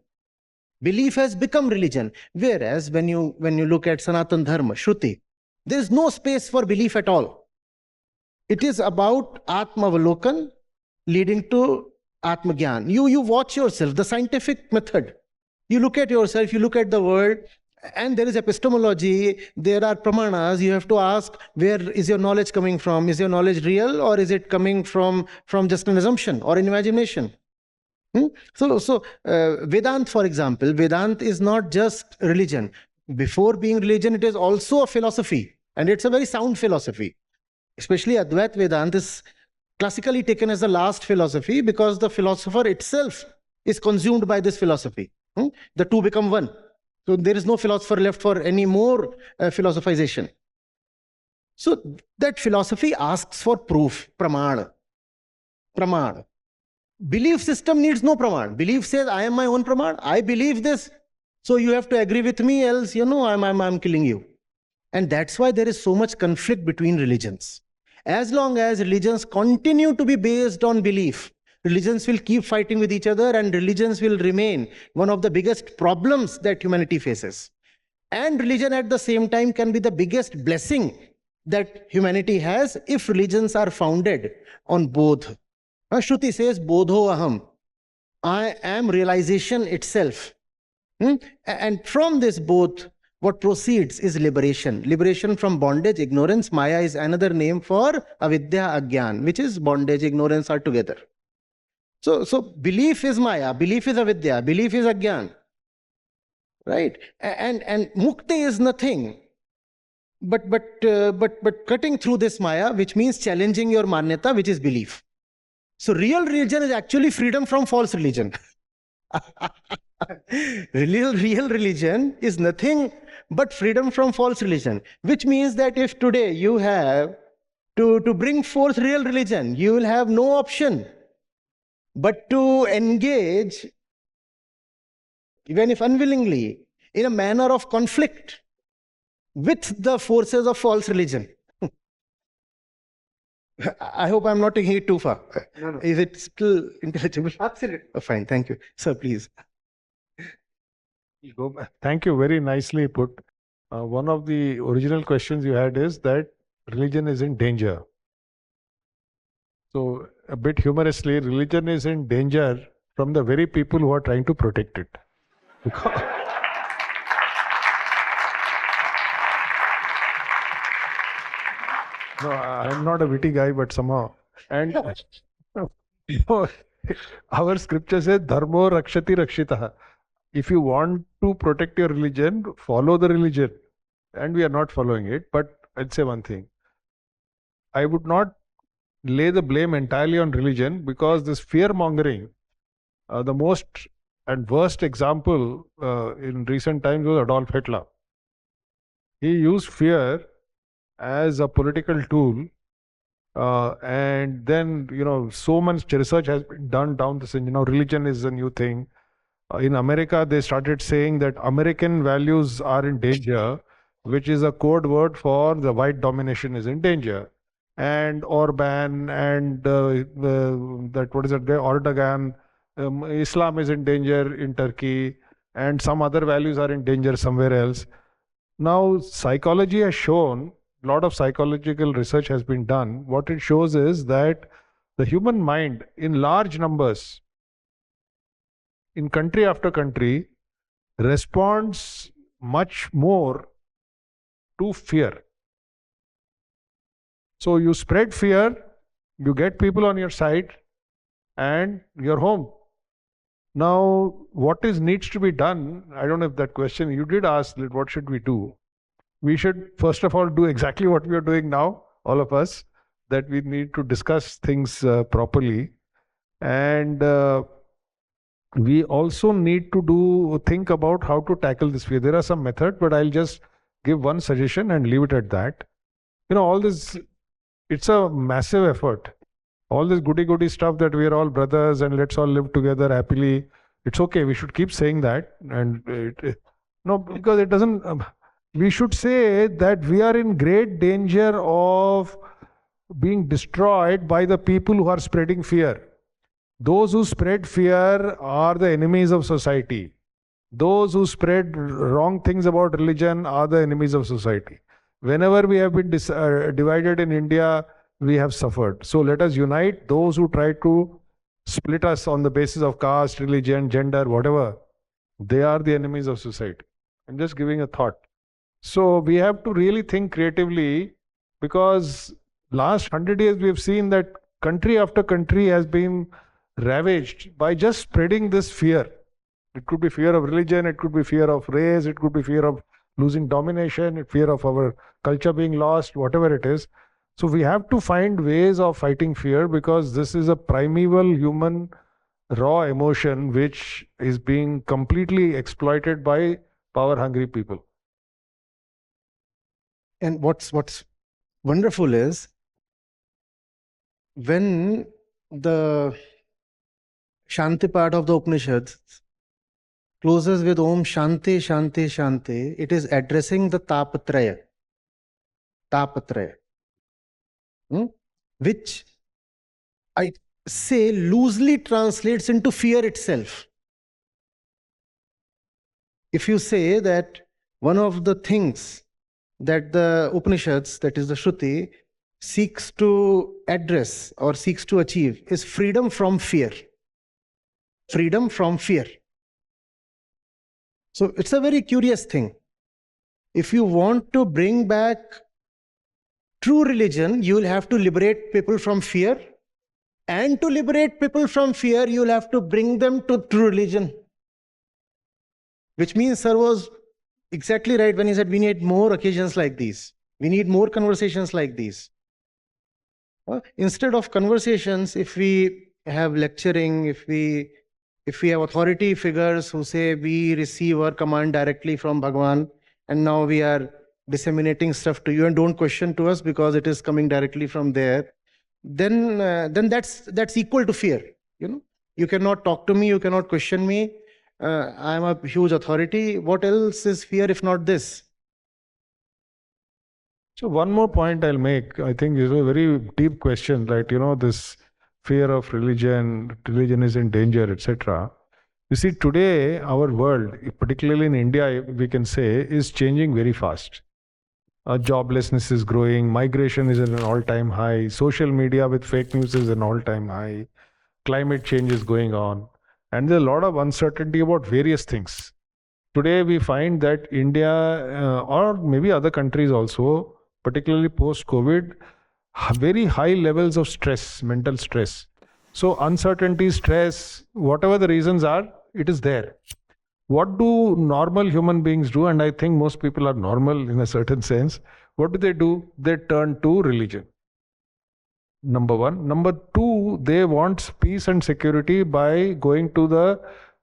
Belief has become religion. Whereas when you look at Sanatan Dharma, Shruti, there is no space for belief at all. It is about Atmavalokan, leading to Atmagyan. You watch yourself, the scientific method. You look at yourself, you look at the world, and there is epistemology, there are pramanas. You have to ask, where is your knowledge coming from? Is your knowledge real, or is it coming from just an assumption or an imagination? So Vedanta, for example, Vedanta is not just religion. Before being religion, it is also a philosophy, and it's a very sound philosophy. Especially Advaita Vedanta is classically taken as the last philosophy because the philosopher itself is consumed by this philosophy. The two become one. So there is no philosopher left for any more philosophization. So that philosophy asks for proof, pramana. Pramana. Belief system needs no pramana. Belief says, I am my own pramana. I believe this. So you have to agree with me, else, I'm killing you. And that's why there is so much conflict between religions. As long as religions continue to be based on belief, religions will keep fighting with each other, and religions will remain one of the biggest problems that humanity faces. And religion at the same time can be the biggest blessing that humanity has if religions are founded on bodh. Shruti says, bodho aham. I am realization itself. And from this both, what proceeds is liberation. Liberation from bondage, ignorance. Maya is another name for avidya, agyan, which is bondage, ignorance are together. So belief is Maya, belief is avidya, belief is agyan. Right? And mukti is nothing but cutting through this Maya, which means challenging your manyata, which is belief. So real religion is actually freedom from false religion. Real religion is nothing but freedom from false religion, which means that if today you have to bring forth real religion, you will have no option but to engage, even if unwillingly, in a manner of conflict with the forces of false religion. I hope I'm not taking it too far. No. Is it still intelligible? Absolutely. Oh, fine, thank you. Sir, please. Go back. Thank you. Very nicely put. One of the original questions you had is that religion is in danger. So, a bit humorously, religion is in danger from the very people who are trying to protect it. No, I'm not a witty guy, but somehow. And you know, our scripture says, Dharmo rakshati rakshitaha. If you want to protect your religion, follow the religion. And we are not following it. But I'd say one thing. I would not lay the blame entirely on religion, because this fear mongering, the most and worst example in recent times was Adolf Hitler. He used fear as a political tool, and then so much research has been done down this. Religion is a new thing. In America, they started saying that American values are in danger, which is a code word for the white domination is in danger. And Orban and that what is it? Erdogan, Islam is in danger in Turkey, and some other values are in danger somewhere else. Now, psychology has shown, a lot of psychological research has been done. What it shows is that the human mind, in large numbers, in country after country, responds much more to fear. So you spread fear, you get people on your side, and you're home. Now, what needs to be done? I don't know if that question you did ask, that what should we do? We should first of all do exactly what we are doing now, all of us, that we need to discuss things properly, and we also need to think about how to tackle this fear. There are some methods, but I'll just give one suggestion and leave it at that. All this, it's a massive effort. All this goody stuff that we are all brothers and let's all live together happily. It's okay. We should keep saying that. And no, because it doesn't. We should say that we are in great danger of being destroyed by the people who are spreading fear. Those who spread fear are the enemies of society. Those who spread wrong things about religion are the enemies of society. Whenever we have been divided in India, we have suffered. So let us unite. Those who try to split us on the basis of caste, religion, gender, whatever, they are the enemies of society. I'm just giving a thought. So we have to really think creatively, because last 100 years we have seen that country after country has been ravaged by just spreading this fear. It could be fear of religion, it could be fear of race, it could be fear of losing domination, fear of our culture being lost, whatever it is. So we have to find ways of fighting fear, because this is a primeval human raw emotion which is being completely exploited by power-hungry people. And what's wonderful is, when the Shanti part of the Upanishads closes with Om Shanti Shanti Shanti, it is addressing the Tapatraya. Tapatraya. Which I say loosely translates into fear itself. If you say that one of the things that the Upanishads, that is the Shruti, seeks to address or seeks to achieve is freedom from fear. Freedom from fear. So it's a very curious thing. If you want to bring back true religion, you will have to liberate people from fear. And to liberate people from fear, you will have to bring them to true religion. Which means Sir was exactly right when he said we need more occasions like these. We need more conversations like these. Instead of conversations, if we have lecturing, if we have authority figures who say we receive our command directly from Bhagwan, and now we are disseminating stuff to you and don't question to us because it is coming directly from there, then that's equal to fear. You cannot talk to me, you cannot question me. I am a huge authority. What else is fear if not this? So one more point I'll make. I think is a very deep question, right? This fear of religion is in danger, etc. You see, today our world, particularly in India, we can say, is changing very fast. Joblessness is growing, migration is at an all-time high, social media with fake news is an all-time high, climate change is going on, and there's a lot of uncertainty about various things. Today we find that India, or maybe other countries also, particularly post-COVID, very high levels of stress, mental stress. So uncertainty, stress, whatever the reasons are, it is there. What do normal human beings do? And I think most people are normal in a certain sense. What do? They turn to religion. Number one. Number two, they want peace and security by going to the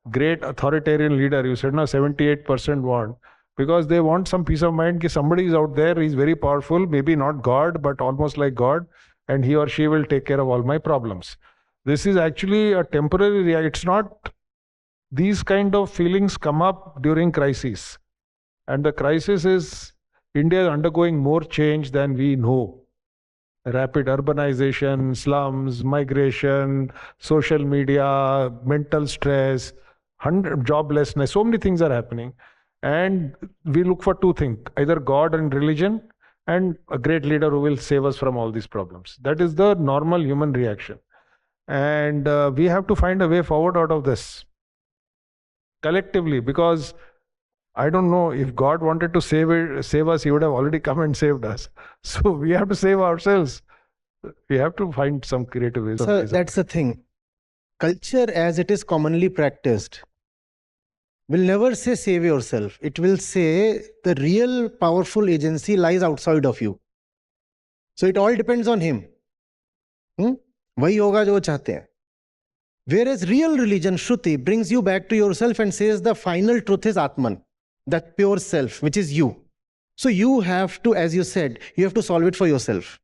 great authoritarian leader. You said now 78% want. Because they want some peace of mind that somebody is out there, he's very powerful, maybe not God, but almost like God, and he or she will take care of all my problems. This is actually a temporary reaction. It's not, these kind of feelings come up during crises. And the crisis is, India is undergoing more change than we know. Rapid urbanization, slums, migration, social media, mental stress, joblessness, so many things are happening. And we look for two things, either God and religion, and a great leader who will save us from all these problems. That is the normal human reaction. And we have to find a way forward out of this collectively, because I don't know, if God wanted to save us, he would have already come and saved us. So we have to save ourselves. We have to find some creative ways. So that's the thing. Culture as it is commonly practiced will never say save yourself. It will say the real powerful agency lies outside of you. So it all depends on him. वही होगा जो वो चाहते हैं. Whereas real religion, Shruti, brings you back to yourself and says the final truth is Atman, that pure self, which is you. So you have to, as you said, you have to solve it for yourself.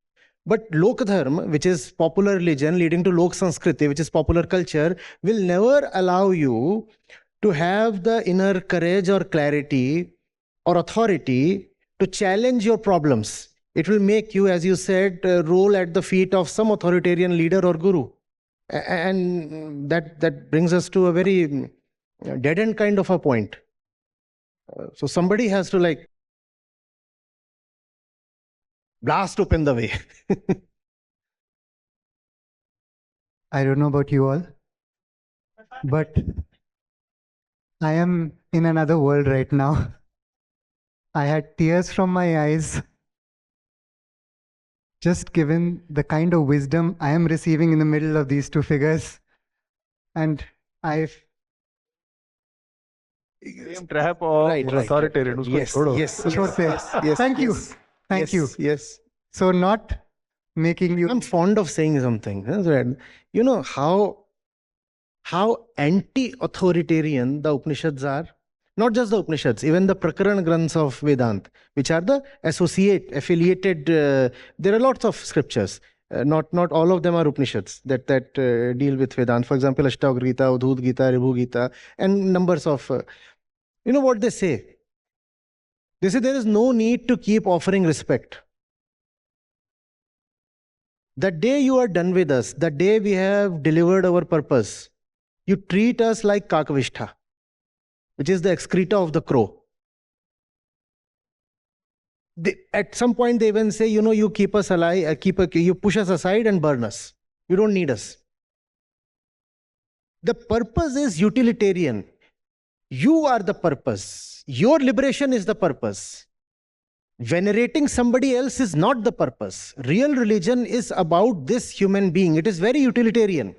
But Lokdharma, which is popular religion leading to Lok Sanskriti, which is popular culture, will never allow you to have the inner courage or clarity or authority to challenge your problems. It will make you, as you said, roll at the feet of some authoritarian leader or guru. And that brings us to a very dead-end kind of a point. So somebody has to blast open the way. I don't know about you all, but I am in another world right now. I had tears from my eyes, just given the kind of wisdom I am receiving in the middle of these two figures. And I've... Same trap of authoritarian. Yes. Thank you. Thank you. Yes. So not making you... I'm fond of saying something. You know how anti-authoritarian the Upanishads are? Not just the Upanishads, even the Prakaran Granths of Vedanta, which are the affiliated, there are lots of scriptures. Not all of them are Upanishads that deal with Vedanta. For example, Ashtavakra Gita, Udhut Gita, Ribhu Gita, and numbers of... you know what they say? They say there is no need to keep offering respect. The day you are done with us, the day we have delivered our purpose, you treat us like Kakavishta, which is the excreta of the crow. At some point they even say, you keep us alive, you push us aside and burn us. You don't need us. The purpose is utilitarian. You are the purpose. Your liberation is the purpose. Venerating somebody else is not the purpose. Real religion is about this human being. It is very utilitarian.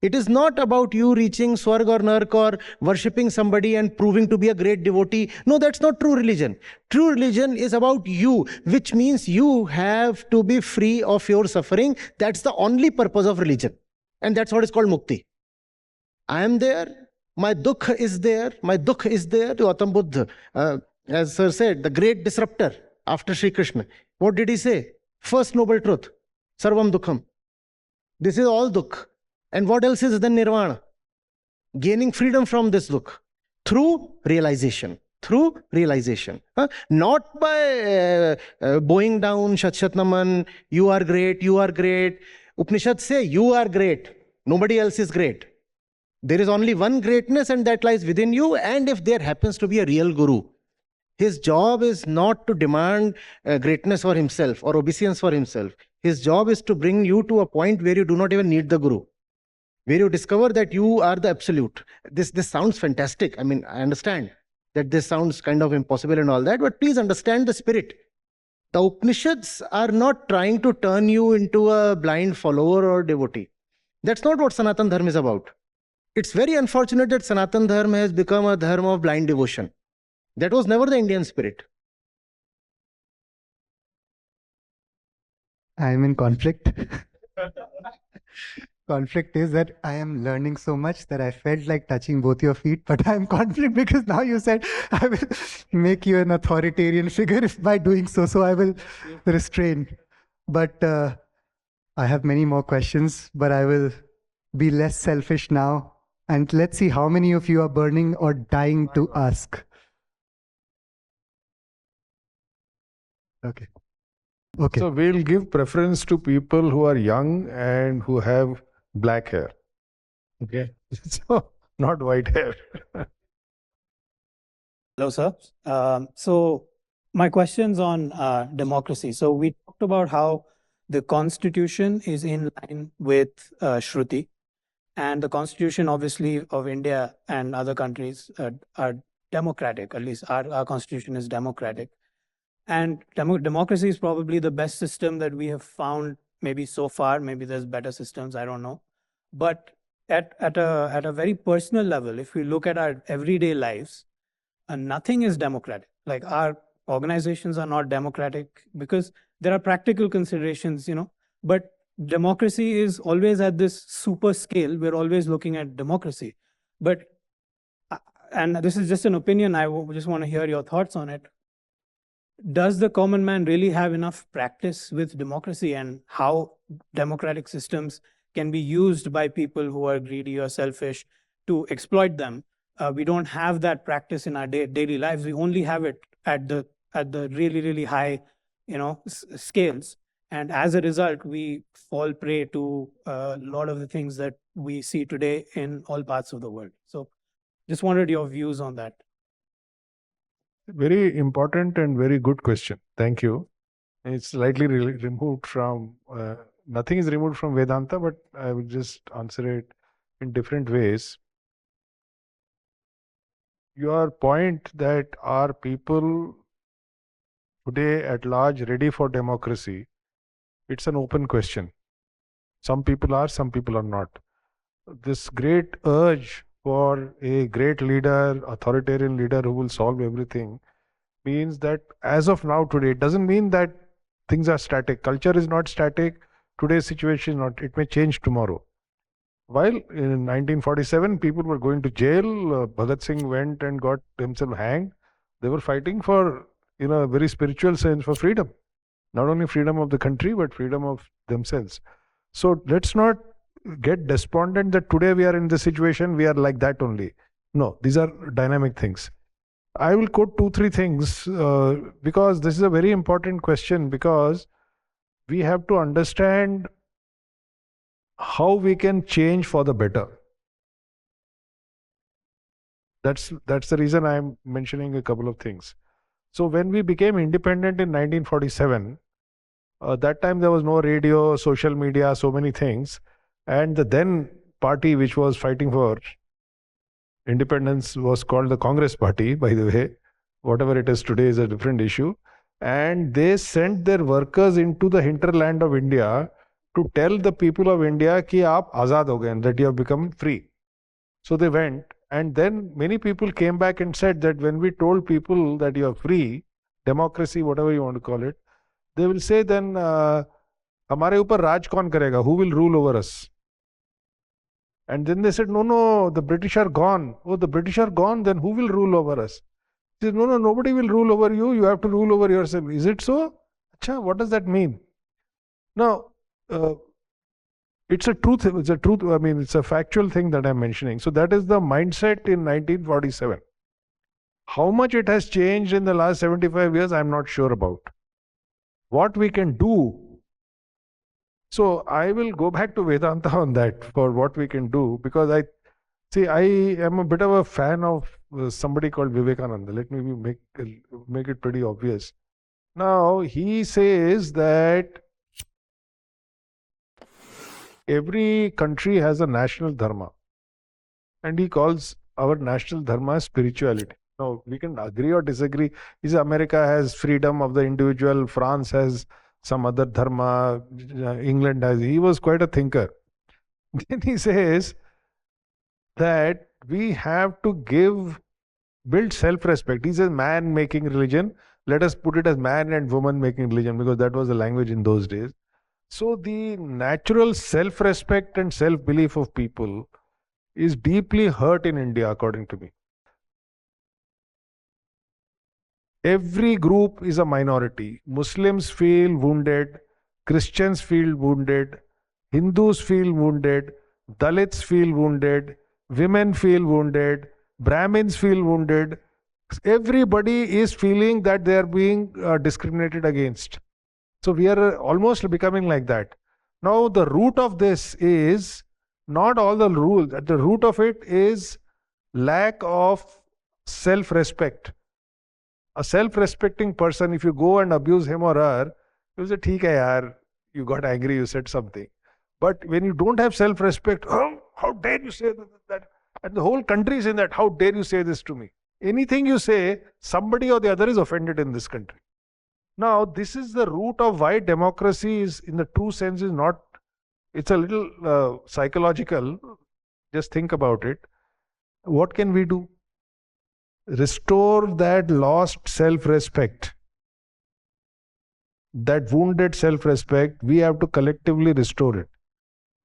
It is not about you reaching Swarg or Nark or worshipping somebody and proving to be a great devotee. No, that's not true religion. True religion is about you, which means you have to be free of your suffering. That's the only purpose of religion. And that's what is called mukti. I am there. My dukh is there. My dukh is there. Gautam Buddha, as Sir said, the great disruptor after Sri Krishna. What did he say? First noble truth. Sarvam dukkham. This is all dukh. And what else is then nirvana? Gaining freedom from this dukh through realization. Through realization. Not by bowing down, Shat Shat Naman, you are great, you are great. Upanishads say you are great. Nobody else is great. There is only one greatness and that lies within you. And if there happens to be a real guru, his job is not to demand greatness for himself or obeisance for himself. His job is to bring you to a point where you do not even need the guru, where you discover that you are the absolute. This sounds fantastic. I mean, I understand that this sounds kind of impossible and all that, but please understand the spirit. The Upanishads are not trying to turn you into a blind follower or devotee. That's not what Sanatan Dharma is about. It's very unfortunate that Sanatan Dharma has become a dharma of blind devotion. That was never the Indian spirit. I am in conflict. Conflict is that I am learning so much that I felt like touching both your feet, but I'm conflict because now you said I will make you an authoritarian figure if by doing so. So I will restrain. But I have many more questions, but I will be less selfish now. And let's see how many of you are burning or dying to ask. Okay. Okay. So we'll give preference to people who are young and who have black hair. Okay. So not white hair. Hello, sir. So my question's on democracy. So we talked about how the constitution is in line with Shruti, and the constitution, obviously, of India and other countries are democratic. At least our constitution is democratic. And democracy is probably the best system that we have found, maybe so far. Maybe there's better systems, I don't know. But at a very personal level, if we look at our everyday lives, nothing is democratic. Like, our organizations are not democratic because there are practical considerations, but democracy is always at this super scale. We're always looking at democracy. But, and this is just an opinion, I just want to hear your thoughts on it. Does the common man really have enough practice with democracy, and how democratic systems can be used by people who are greedy or selfish to exploit them? We don't have that practice in our daily lives. We only have it at the really, really high, scales. And as a result, we fall prey to a lot of the things that we see today in all parts of the world. So just wanted your views on that. Very important and very good question. Thank you. It's slightly removed from, nothing is removed from Vedanta, but I will just answer it in different ways. Your point that are people today at large ready for democracy, it's an open question. Some people are, some people are not. This great urge for a great leader, authoritarian leader who will solve everything, means that as of now today, it doesn't mean that things are static. Culture is not static. Today's situation is not. It may change tomorrow. While in 1947 people were going to jail, Bhagat Singh went and got himself hanged. They were fighting for, in a very spiritual sense, for freedom. Not only freedom of the country, but freedom of themselves. So let's not get despondent that today we are in this situation, we are like that only. No, these are dynamic things. I will quote 2-3 things because this is a very important question, because we have to understand how we can change for the better. That's the reason I am mentioning a couple of things. So when we became independent in 1947, that time there was no radio, social media, so many things. And the then party which was fighting for Independence was called the Congress Party, by the way. Whatever it is today is a different issue. And they sent their workers into the hinterland of India to tell the people of India ki aap azad ho gaye, that you have become free. So they went, and then many people came back and said that when we told people that you are free, democracy, whatever you want to call it, they will say then, hamare upar raj kaun karega? Who will rule over us? And then they said, no, the British are gone. Oh, the British are gone, then who will rule over us? They said, no, nobody will rule over you. You have to rule over yourself. Is it so? Acha, what does that mean? Now, it's a truth. It's a truth. I mean, it's a factual thing that I'm mentioning. So that is the mindset in 1947. How much it has changed in the last 75 years, I'm not sure about. What we can do. So I will go back to Vedanta on that for what we can do, because I am a bit of a fan of somebody called Vivekananda. Let me make it pretty obvious. Now, he says that every country has a national dharma, and he calls our national dharma spirituality. Now, we can agree or disagree. He says America has freedom of the individual, France has some other dharma, England has. He was quite a thinker. Then he says that we have to build self-respect. He says man making religion. Let us put it as man and woman making religion, because that was the language in those days. So the natural self-respect and self-belief of people is deeply hurt in India, according to me. Every group is a minority. Muslims feel wounded, Christians feel wounded, Hindus feel wounded, Dalits feel wounded, women feel wounded, Brahmins feel wounded. Everybody is feeling that they are being discriminated against. So we are almost becoming like that. Now the root of this is not all the rules. The root of it is lack of self-respect. A self-respecting person, if you go and abuse him or her, you say, "Theek hai yaar, you got angry, you said something." But when you don't have self-respect, oh, how dare you say that? And the whole country is in that, how dare you say this to me? Anything you say, somebody or the other is offended in this country. Now, this is the root of why democracy is, in the true sense, is not, it's a little psychological. Just think about it. What can we do? Restore that lost self-respect, that wounded self-respect. We have to collectively restore it.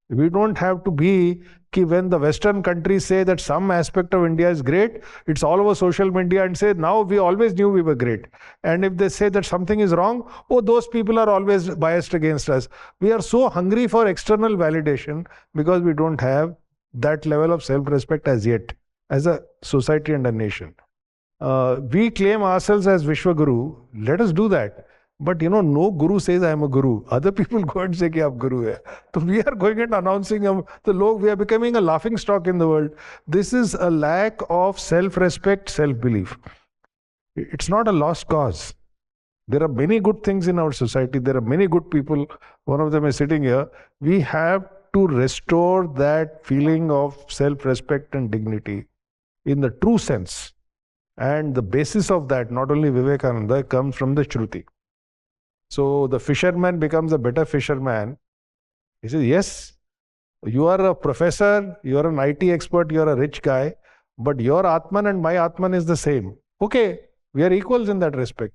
We don't have to be, when the Western countries say that some aspect of India is great, it's all over social media and say, now we always knew we were great. And if they say that something is wrong, oh, those people are always biased against us. We are so hungry for external validation because we don't have that level of self-respect as yet, as a society and a nation. We claim ourselves as Vishwaguru. Let us do that. But no guru says I am a guru. Other people go and say ki aap guru hai. So we are going and announcing we are becoming a laughing stock in the world. This is a lack of self-respect, self-belief. It's not a lost cause. There are many good things in our society. There are many good people. One of them is sitting here. We have to restore that feeling of self-respect and dignity in the true sense. And the basis of that, not only Vivekananda, comes from the Shruti. So the fisherman becomes a better fisherman. He says, yes, you are a professor, you are an IT expert, you are a rich guy, but your Atman and my Atman is the same. Okay, we are equals in that respect.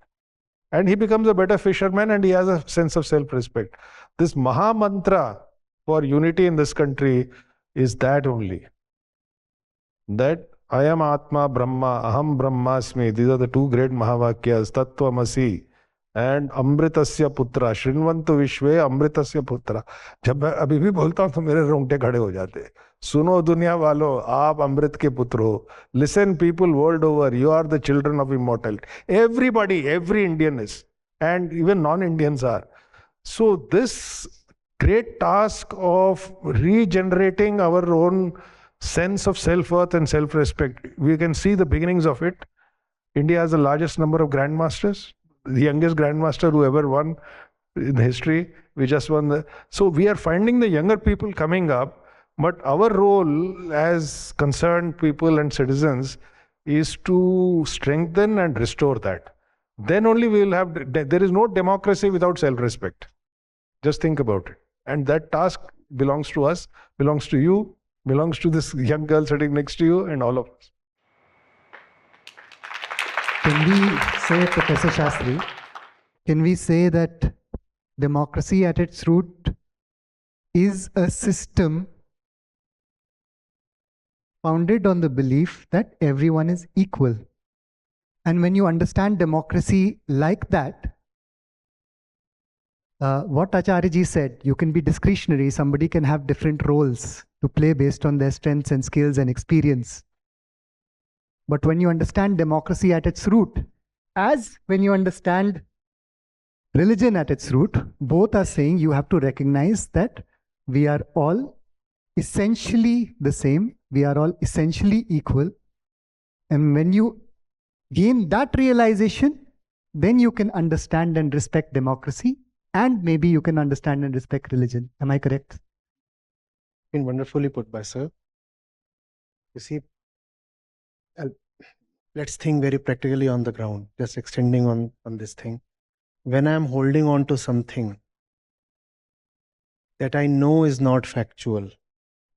And he becomes a better fisherman and he has a sense of self-respect. This Maha Mantra for unity in this country is that only. That I am Atma Brahma, Aham Brahmasmi. These are the two great Mahavakyas, Tattvamasi and Amritasya Putra. Shrinvantu Vishwe Amritasya Putra. जब मैं अभी भी बोलता हूँ तो मेरे रोंगटे खड़े हो जाते हैं. सुनो दुनिया वालों, आप अमृत के पुत्र हो. Listen people world over, you are the children of immortality. Everybody, every Indian is, and even non-Indians are. So this great task of regenerating our own sense of self-worth and self-respect, we can see the beginnings of it. India has the largest number of grandmasters. The youngest grandmaster who ever won in history. We just won the... So we are finding the younger people coming up But our role as concerned people and citizens is to strengthen and restore that. Then only we will have, there is no democracy without self-respect. Just think about it. And that task belongs to us, belongs to you, belongs to this young girl sitting next to you and all of us. Can we say, Professor Shastri, can we say that democracy at its root is a system founded on the belief that everyone is equal? And when you understand democracy like that, what Acharya ji said, you can be discretionary, somebody can have different roles to play based on their strengths and skills and experience. But when you understand democracy at its root, as when you understand religion at its root, both are saying you have to recognize that we are all essentially the same, we are all essentially equal. And when you gain that realization, then you can understand and respect democracy, and maybe you can understand and respect religion. Am I correct? Been wonderfully put by sir. You see, let's think very practically on the ground, just extending on this thing. When I'm holding on to something that I know is not factual,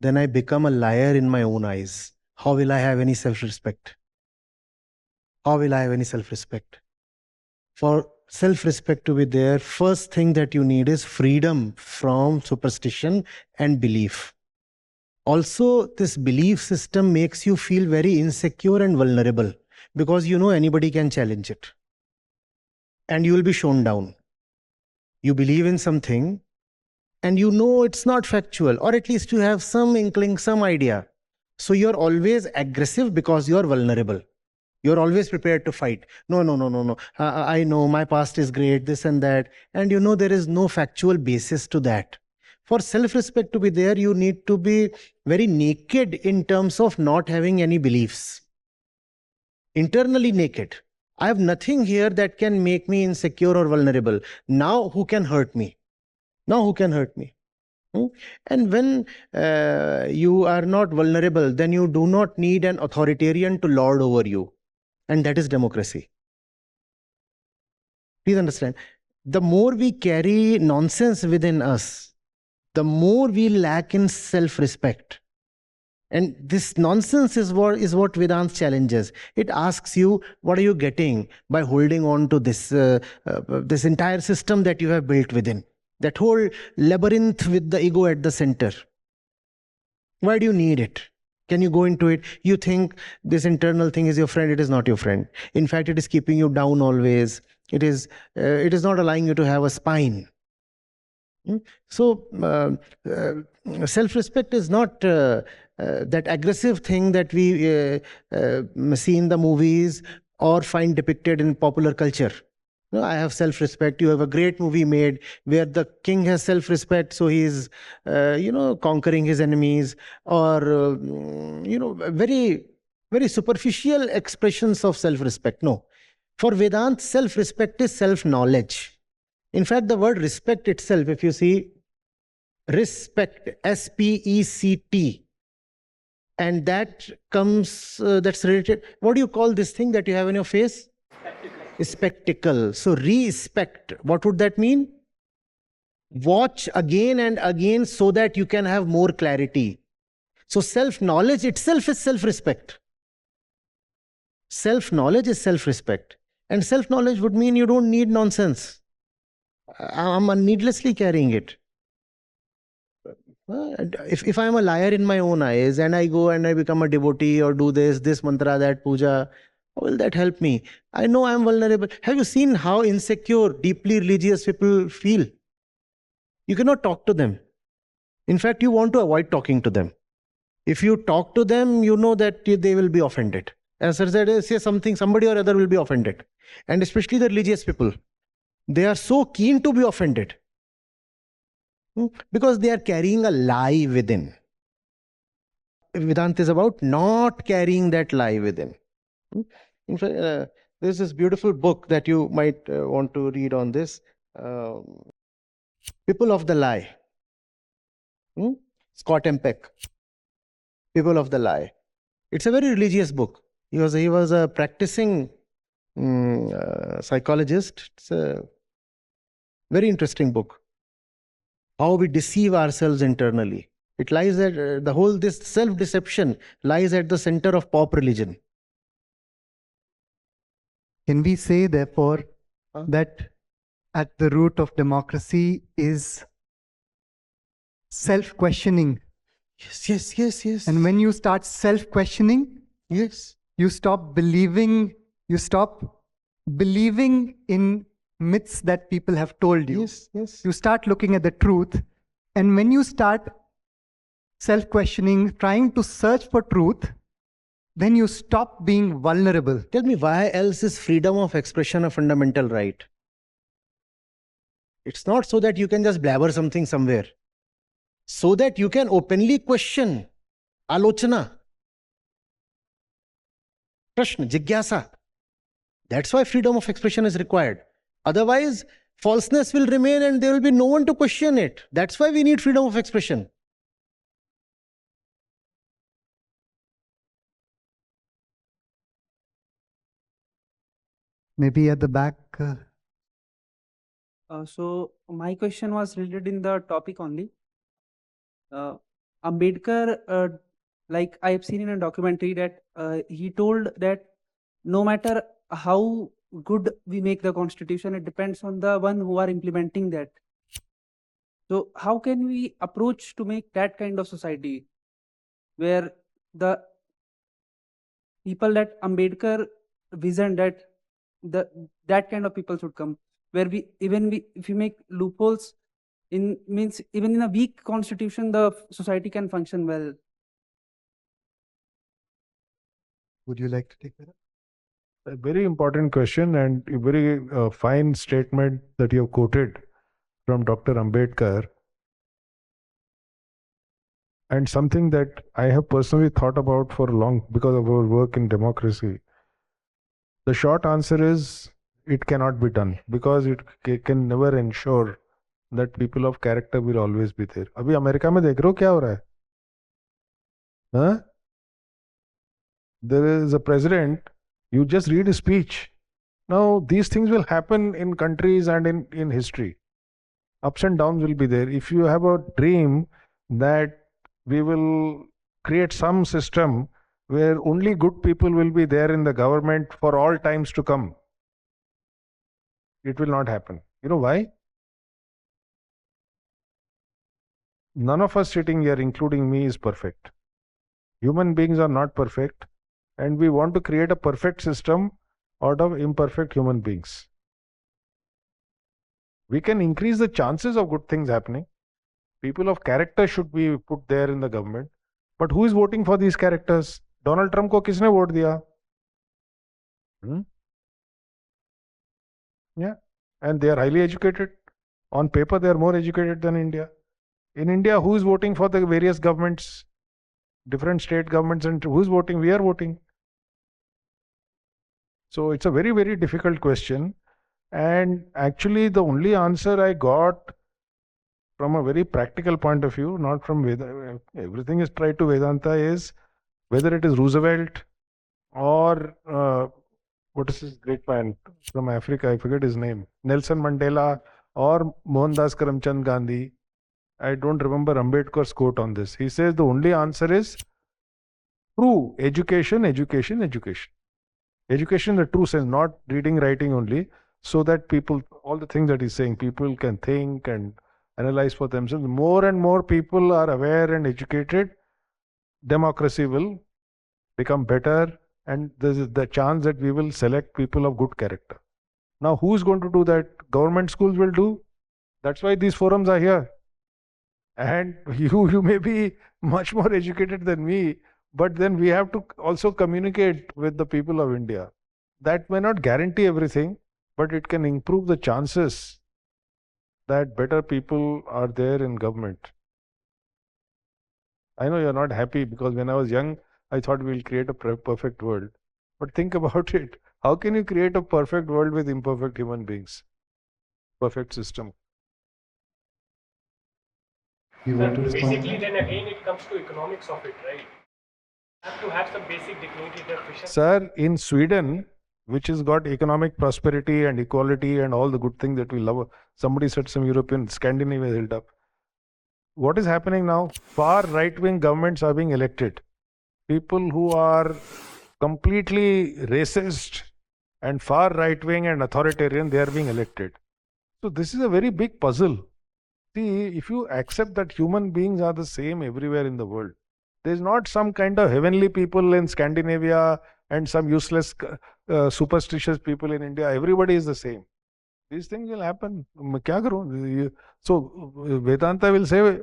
then I become a liar in my own eyes. How will I have any self-respect? How will I have any self-respect? For self-respect to be there, first thing that you need is freedom from superstition and belief. Also, this belief system makes you feel very insecure and vulnerable because you know anybody can challenge it. And you will be shown down. You believe in something and you know it's not factual, or at least you have some inkling, some idea. So you're always aggressive because you're vulnerable. You're always prepared to fight. No. I know my past is great, this and that. And you know there is no factual basis to that. For self-respect to be there, you need to be very naked in terms of not having any beliefs. Internally naked. I have nothing here that can make me insecure or vulnerable. Now who can hurt me? Now who can hurt me? And when you are not vulnerable, then you do not need an authoritarian to lord over you. And that is democracy. Please understand. The more we carry nonsense within us, the more we lack in self-respect. And this nonsense is what Vedanta challenges. It asks you, what are you getting by holding on to this, this entire system that you have built within? That whole labyrinth with the ego at the center. Why do you need it? Can you go into it? You think this internal thing is your friend. It is not your friend. In fact, it is keeping you down always. It is not allowing you to have a spine. So self-respect is not that aggressive thing that we see in the movies or find depicted in popular culture. No, I have self-respect. You have a great movie made where the king has self-respect, so he is, conquering his enemies, or very, very superficial expressions of self-respect. No, for Vedanta, self-respect is self-knowledge. In fact, the word respect itself, if you see, respect, S-P-E-C-T, and that comes, that's related. What do you call this thing that you have in your face? Spectacle. So respect, what would that mean? Watch again and again so that you can have more clarity. So self-knowledge itself is self-respect. Self-knowledge is self-respect. And self-knowledge would mean you don't need nonsense. I'm needlessly carrying it. If I'm a liar in my own eyes and I go and I become a devotee or do this mantra, that puja, how will that help me? I know I'm vulnerable. Have you seen how insecure, deeply religious people feel? You cannot talk to them. In fact, you want to avoid talking to them. If you talk to them, you know that they will be offended. As I said, say something, somebody or other will be offended. And especially the religious people. They are so keen to be offended. Because they are carrying a lie within. Vedanta is about not carrying that lie within. In fact, there's this beautiful book that you might want to read on this. People of the Lie. Scott and Peck, People of the Lie. It's a very religious book. He was a practicing psychologist. It's a very interesting book. How we deceive ourselves internally. It lies at this self-deception lies at the center of pop religion. Can we say, therefore, that at the root of democracy is self-questioning? Yes. And when you start self-questioning, Yes. you stop believing in myths that people have told you. Yes. You start looking at the truth. And when you start self-questioning, trying to search for truth, then you stop being vulnerable. Tell me, why else is freedom of expression a fundamental right? It's not so that you can just blabber something somewhere. So that you can openly question, alochana, prashna, jigyasa. That's why freedom of expression is required. Otherwise, falseness will remain and there will be no one to question it. That's why we need freedom of expression. Maybe at the back. So my question was related in the topic only. Ambedkar, like I have seen in a documentary that he told that no matter how good we make the constitution, it depends on the one who are implementing that. So how can we approach to make that kind of society where the people that Ambedkar visioned that kind of people should come, where if we make loopholes means even in a weak constitution the society can function well. Would you like to take that up? A very important question and a very fine statement that you have quoted from Dr. Ambedkar, and something that I have personally thought about for long because of our work in democracy. The short answer is it cannot be done because it can never ensure that people of character will always be there. अभी America में देख रहे हो क्या हो रहा है? Huh? There is a president, you just read his speech. Now these things will happen in countries and in history. Ups and downs will be there. If you have a dream that we will create some system where only good people will be there in the government for all times to come, it will not happen. You know why? None of us sitting here, including me, is perfect. Human beings are not perfect, and we want to create a perfect system out of imperfect human beings. We can increase the chances of good things happening. People of character should be put there in the government. But who is voting for these characters? Donald Trump को किसने vote दिया? Yeah, and they are highly educated. On paper, they are more educated than India. In India, who is voting for the various governments, different state governments, and who is voting? We are voting. So it's a very, very difficult question. And actually, the only answer I got from a very practical point of view, not from Vedanta, everything is tied to Vedanta, is whether it is Roosevelt or what is his great man from Africa, I forget his name, Nelson Mandela or Mohandas Karamchand Gandhi. I don't remember Ambedkar's quote on this. He says the only answer is true education, education, education. Education in the true sense, not reading, writing only, so that people, all the things that he's saying, people can think and analyze for themselves. More and more people are aware and educated, democracy will become better, and there's the chance that we will select people of good character. Now, who's going to do that? Government schools will do. That's why these forums are here. And you may be much more educated than me, but then we have to also communicate with the people of India. That may not guarantee everything, but it can improve the chances that better people are there in government. I know you're not happy because when I was young, I thought we'll create a perfect world. But think about it. How can you create a perfect world with imperfect human beings? Perfect system. You want to respond? Basically, then again, it comes to economics of it, right? Have to have some basic dignity that Krishna. Sir, in Sweden, which has got economic prosperity and equality and all the good things that we love, somebody said some European, Scandinavia held up. What is happening now? Far right-wing governments are being elected. People who are completely racist and far right-wing and authoritarian, they are being elected. So this is a very big puzzle. See, if you accept that human beings are the same everywhere in the world, there's not some kind of heavenly people in Scandinavia and some useless, superstitious people in India. Everybody is the same. These things will happen. मैं क्या करूं? So Vedanta will say,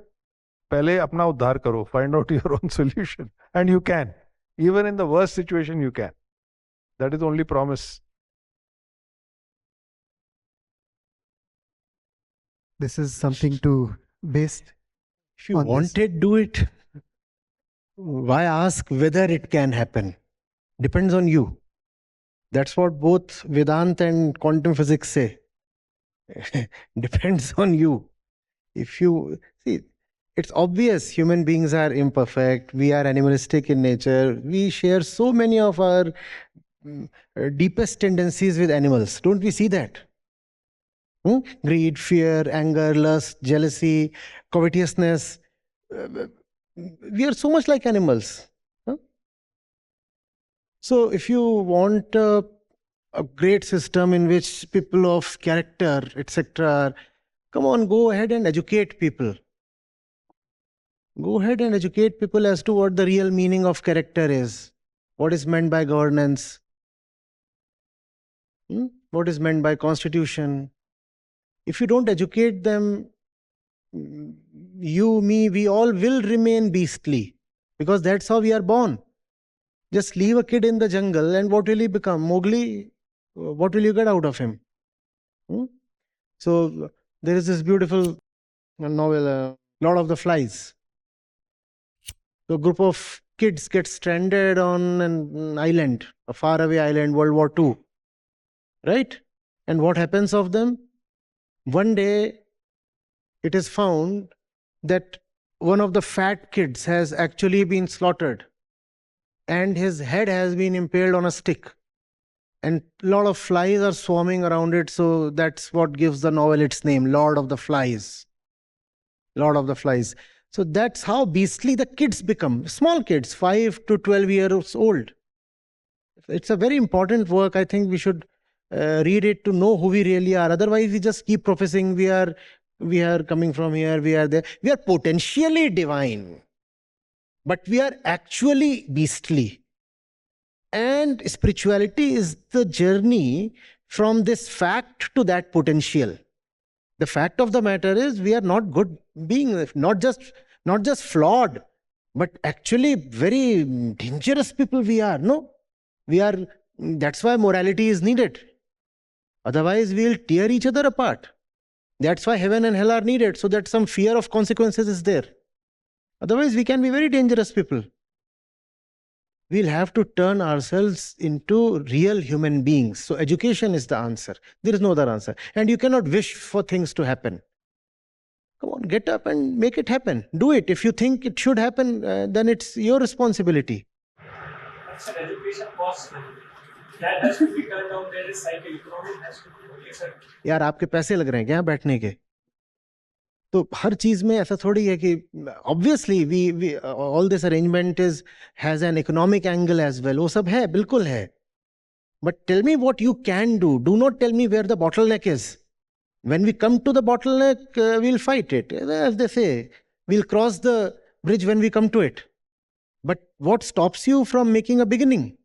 पहले अपना उद्धार करो. Find out your own solution, and you can. Even in the worst situation, you can. That is the only promise. This is something to base. If you on want this. it, do it. Why ask whether it can happen? Depends on you. That's what both Vedanta and quantum physics say. Depends on you. If you see, it's obvious human beings are imperfect. We are animalistic in nature. We share so many of our deepest tendencies with animals. Don't we see that? Greed, fear, anger, lust, jealousy, covetousness. We are so much like animals. So if you want a great system in which people of character, etc., come on, go ahead and educate people. Go ahead and educate people as to what the real meaning of character is. What is meant by governance? What is meant by constitution? If you don't educate them, you, me, we all will remain beastly, because that's how we are born. Just leave a kid in the jungle and what will he become? Mowgli? What will you get out of him? So there is this beautiful novel, Lord of the Flies. So a group of kids get stranded on an island, a faraway island, World War II. Right? And what happens of them? One day, it is found that one of the fat kids has actually been slaughtered and his head has been impaled on a stick. And a lot of flies are swarming around it, so that's what gives the novel its name, Lord of the Flies. Lord of the Flies. So that's how beastly the kids become. Small kids, 5 to 12 years old. It's a very important work. I think we should read it to know who we really are. Otherwise, we just keep professing we are coming from here, we are there. We are potentially divine, but we are actually beastly. And spirituality is the journey from this fact to that potential. The fact of the matter is we are not good beings, not just flawed, but actually very dangerous people we are. No, we are. That's why morality is needed. Otherwise, we'll tear each other apart. That's why heaven and hell are needed, so that some fear of consequences is there. Otherwise, we can be very dangerous people. We'll have to turn ourselves into real human beings. So education is the answer. There is no other answer. And you cannot wish for things to happen. Come on, get up and make it happen. Do it. If you think it should happen, then it's your responsibility. That's an education cost. That has to be turned down. There is cycle. Economic has to be. Okay, sir. यार आपके पैसे लग रहे हैं क्या बैठने के? तो हर चीज में ऐसा थोड़ी है कि obviously we all this arrangement has an economic angle as well. वो सब है, बिल्कुल है. But tell me what you can do. Do not tell me where the bottleneck is. When we come to the bottleneck, we'll fight it. As they say, we'll cross the bridge when we come to it. But what stops you from making a beginning?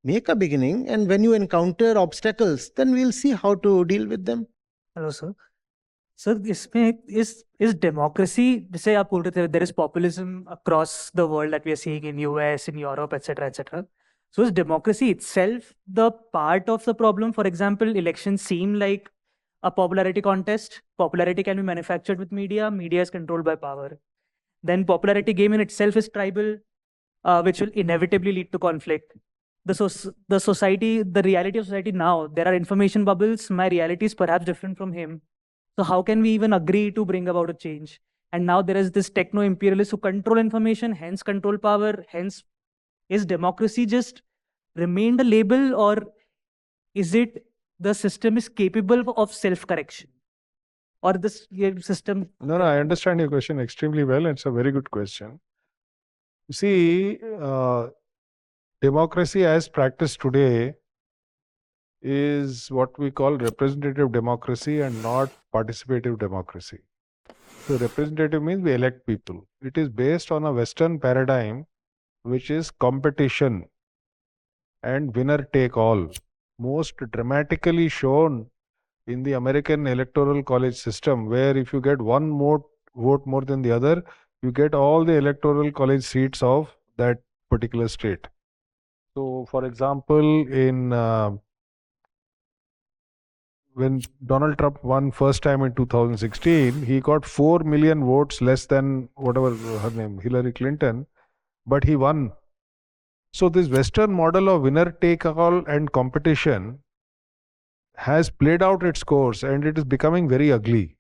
Make a beginning, and when you encounter obstacles, then we'll see how to deal with them. Hello, sir. Sir, इसमें is democracy, जैसे आप बोल रहे थे, there is populism across the world that we are seeing in US, in Europe, etc., etc. So is democracy itself the part of the problem? For example, elections seem like a popularity contest. Popularity can be manufactured with media. Media is controlled by power. Then popularity game in itself is tribal, which will inevitably lead to conflict. The society, the reality of society now, there are information bubbles. My reality is perhaps different from him. So how can we even agree to bring about a change? And now there is this techno-imperialists who control information, hence control power, hence is democracy just remained a label, or is it the system is capable of self-correction? Or this system... No, I understand your question extremely well. And it's a very good question. You see, democracy as practiced today is what we call representative democracy and not participative democracy. So representative means we elect people. It is based on a Western paradigm, which is competition and winner take all. Most dramatically shown in the American electoral college system, where if you get one more vote more than the other, you get all the electoral college seats of that particular state. So, for example, in when Donald Trump won first time in 2016, he got 4 million votes less than whatever her name, Hillary Clinton, but he won. So this Western model of winner take all and competition has played out its course, and it is becoming very ugly.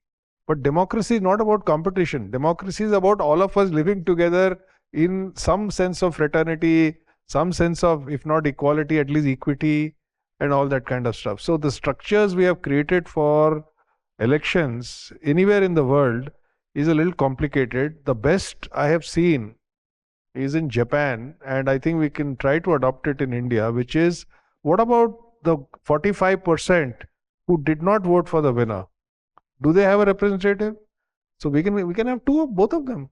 But democracy is not about competition. Democracy is about all of us living together in some sense of fraternity, some sense of, if not equality, at least equity, and all that kind of stuff. So the structures we have created for elections anywhere in the world is a little complicated. The best I have seen is in Japan, and I think we can try to adopt it in India, which is, what about the 45% who did not vote for the winner? Do they have a representative? So we can have both of them.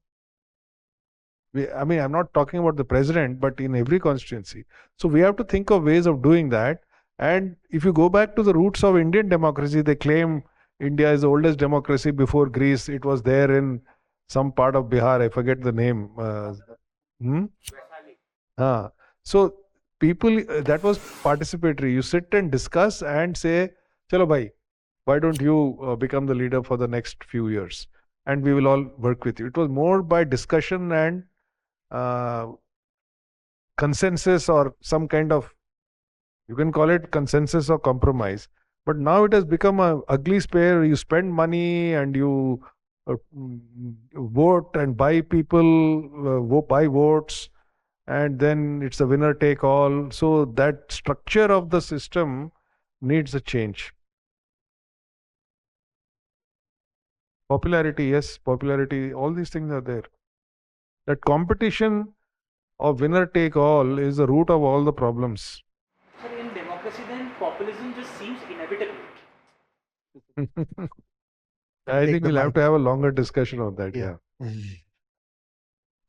I mean, I'm not talking about the president, but in every constituency. So we have to think of ways of doing that. And if you go back to the roots of Indian democracy, they claim India is the oldest democracy before Greece. It was there in some part of Bihar. I forget the name. So people, that was participatory. You sit and discuss and say, chalo bhai, why don't you become the leader for the next few years? And we will all work with you. It was more by discussion and consensus, or some kind of, you can call it consensus or compromise. But now it has become an ugly sphere. You spend money and you vote and buy people, buy votes, and then it's a winner take all. So that structure of the system needs a change. Popularity, yes, popularity, all these things are there. That competition of winner take all is the root of all the problems. Sir, in democracy then populism just seems inevitable. I think we'll have to have a longer discussion on that. Yeah.